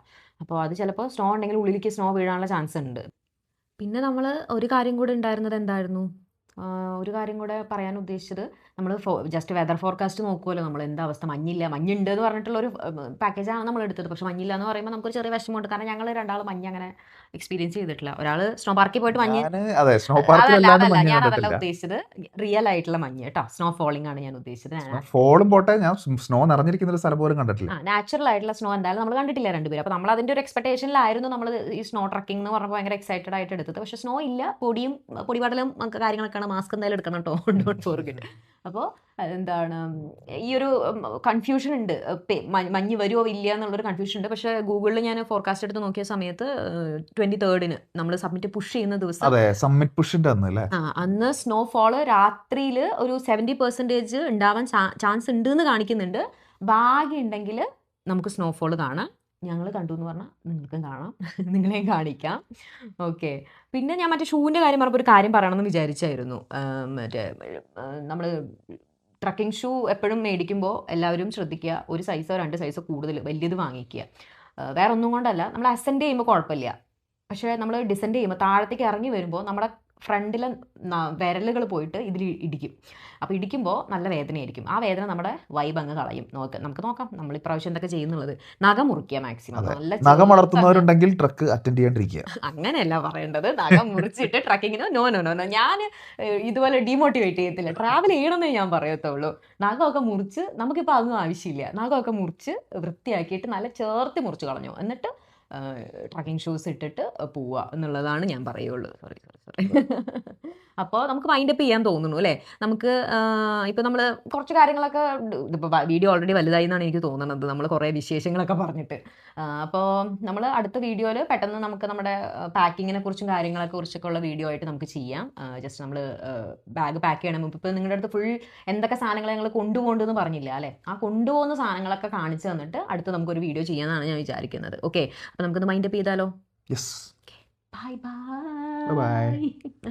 അപ്പോൾ അത് ചിലപ്പോൾ സ്നോ ഉണ്ടെങ്കിൽ ഉള്ളിലേക്ക് സ്നോ വീഴാനുള്ള ചാൻസ് ഉണ്ട്. പിന്നെ നമ്മൾ ഒരു കാര്യം കൂടെ ഉണ്ടായിരുന്നത് എന്തായിരുന്നു, ഒരു കാര്യം കൂടെ പറയാൻ ഉദ്ദേശിച്ചത്, നമ്മൾ ജസ്റ്റ് വെതർ ഫോർകാസ്റ്റ് നോക്കുമല്ലോ നമ്മൾ, എന്താ അവസ്ഥ, മഞ്ഞുണ്ട് എന്ന് പറഞ്ഞിട്ടുള്ളൊരു പാക്കേജാണ് നമ്മൾ എടുത്തത്. പക്ഷെ മഞ്ഞില്ല എന്ന് പറയുമ്പോൾ നമുക്കൊരു ചെറിയ വിഷമമുണ്ട്. കാരണം ഞങ്ങൾ രണ്ടാളും മഞ്ഞ് അങ്ങനെ എക്സ്പീരിയൻസ് ചെയ്തിട്ടില്ല. ഒരാൾ സ്നോ പാർക്കിൽ പോയിട്ട് മഞ്ഞ്, ഞാനതല്ല ഉദ്ദേശിച്ചത്, റിയൽ ആയിട്ടുള്ള മഞ്ഞ് കേട്ടോ, സ്നോ ഫോളിംഗ് ആണ് ഞാൻ ഉദ്ദേശിച്ചത്. ഫോളും പോട്ടെ, ഞാൻ സ്നോ നിറഞ്ഞിരിക്കുന്ന ഒരു സ്ഥലം പോലും കണ്ടിട്ടില്ല. നാച്ചുറൽ ആയിട്ടുള്ള സ്നോ എന്തായാലും നമ്മൾ കണ്ടിട്ടില്ല രണ്ടുപേരും. അപ്പോൾ നമ്മൾ അതിൻ്റെ ഒരു എക്സ്പെക്ടേഷനിലായിരുന്നു നമ്മൾ ഈ സ്നോ ട്രക്കിംഗ് എന്ന് പറഞ്ഞപ്പോൾ ഭയങ്കര എക്സൈറ്റഡ് ആയിട്ട് എടുത്തത്. പക്ഷേ സ്നോ ഇല്ല, പൊടിപാടലും കാര്യങ്ങളൊക്കെയാണ്. മാസ്ക് എന്തായാലും എടുക്കണം കേട്ടോ, ഡോണ്ട് ഫോർഗെറ്റ്. അപ്പോൾ ഈ ഒരു കൺഫ്യൂഷൻ ഉണ്ട്, മഞ്ഞ് വരുമോ ഇല്ല എന്നുള്ളൊരു കൺഫ്യൂഷൻ ഉണ്ട്. പക്ഷേ ഗൂഗിളിൽ ഞാൻ ഫോർകാസ്റ്റ് എടുത്ത് നോക്കിയ സമയത്ത് 23rd നമ്മൾ സബ്മിറ്റ് പുഷ് ചെയ്യുന്ന ദിവസം, അന്ന് സ്നോഫോള് രാത്രിയിൽ ഒരു 70% ഉണ്ടാവാൻ ചാൻസ് ഉണ്ട് എന്ന് കാണിക്കുന്നുണ്ട്. ഭാഗ്യമുണ്ടെങ്കിൽ നമുക്ക് സ്നോഫോൾ കാണാം. ഞങ്ങൾ കണ്ടു എന്ന് പറഞ്ഞാൽ നിങ്ങൾക്കും കാണാം, നിങ്ങളെയും കാണിക്കാം. ഓക്കെ, പിന്നെ ഞാൻ മറ്റേ ഷൂവിൻ്റെ കാര്യം പറഞ്ഞപ്പോൾ ഒരു കാര്യം പറയണമെന്ന് വിചാരിച്ചായിരുന്നു. നമ്മൾ ട്രക്കിംഗ് ഷൂ എപ്പോഴും മേടിക്കുമ്പോൾ എല്ലാവരും ശ്രദ്ധിക്കുക, ഒരു സൈസോ 2 സൈസോ കൂടുതൽ വലിയത് വാങ്ങിക്കുക. വേറെ ഒന്നും കൊണ്ടല്ല, നമ്മൾ അസെൻഡ് ചെയ്യുമ്പോൾ കുഴപ്പമില്ല. പക്ഷേ നമ്മൾ ഡിസെൻഡ് ചെയ്യുമ്പോൾ താഴത്തേക്ക് ഇറങ്ങി വരുമ്പോൾ നമ്മുടെ ഫ്രണ്ടിലെ വിരലുകൾ പോയിട്ട് ഇതിൽ ഇടിക്കും. അപ്പോൾ ഇടിക്കുമ്പോൾ നല്ല വേദനയായിരിക്കും. ആ വേദന നമ്മുടെ വൈബ് അങ്ങ് കളയും. നമുക്ക് നോക്കാം നമ്മൾ ഇപ്രാവശ്യം എന്തൊക്കെ ചെയ്യുന്നുള്ളത്. നഖം മുറിക്കുക മാക്സിമം. നഖം വളർത്തുന്നവരുണ്ടെങ്കിൽ ട്രക്ക് അറ്റൻഡ് ചെയ്യാണ്ടിരിക്കുക. അങ്ങനെയല്ല പറയേണ്ടത്, നഖം മുറിച്ചിട്ട് ട്രക്കിങ്ങിന് നോ. ഞാൻ ഇതുപോലെ ഡീമോട്ടിവേറ്റ് ചെയ്യത്തില്ല, ട്രാവൽ ചെയ്യണമെന്നേ ഞാൻ പറയത്തുള്ളൂ. നഖമൊക്കെ മുറിച്ച്, നമുക്കിപ്പോൾ അതൊന്നും ആവശ്യമില്ല. നഖമൊക്കെ മുറിച്ച് വൃത്തിയാക്കിയിട്ട് നല്ല ചേർത്ത് മുറിച്ച് കളഞ്ഞു, എന്നിട്ട് ട്രക്കിംഗ് ഷൂസ് ഇട്ടിട്ട് പോവുക എന്നുള്ളതാണ് ഞാൻ പറയുള്ളൂ. സോറി. അപ്പോൾ നമുക്ക് മൈൻഡപ്പ് ചെയ്യാൻ തോന്നുന്നു അല്ലേ. നമുക്ക് ഇപ്പോൾ നമ്മൾ കുറച്ച് കാര്യങ്ങളൊക്കെ, ഇതിപ്പോൾ വീഡിയോ ഓൾറെഡി വലുതായി എന്നാണ് എനിക്ക് തോന്നുന്നത്, നമ്മൾ കുറേ വിശേഷങ്ങളൊക്കെ പറഞ്ഞിട്ട്. അപ്പോൾ നമ്മൾ അടുത്ത വീഡിയോയിൽ പെട്ടെന്ന് നമുക്ക് നമ്മുടെ പാക്കിങ്ങിനെ കുറിച്ചും കാര്യങ്ങളൊക്കെ കുറിച്ചൊക്കെ ഉള്ള വീഡിയോ ആയിട്ട് നമുക്ക് ചെയ്യാം. ജസ്റ്റ് നമ്മൾ ബാഗ് പാക്ക് ചെയ്യണം. ഇപ്പോൾ നിങ്ങളുടെ അടുത്ത് ഫുൾ എന്തൊക്കെ സാധനങ്ങൾ ഞങ്ങൾ കൊണ്ടുപോകണ്ടെന്ന് പറഞ്ഞില്ല അല്ലേ, ആ കൊണ്ടുപോകുന്ന സാധനങ്ങളൊക്കെ കാണിച്ചു തന്നിട്ട് അടുത്ത് നമുക്കൊരു വീഡിയോ ചെയ്യാമെന്നാണ് ഞാൻ വിചാരിക്കുന്നത്. ഓക്കെ, അപ്പോൾ നമുക്കൊന്ന് മൈൻഡപ്പ് ചെയ്താലോ. Yes, by.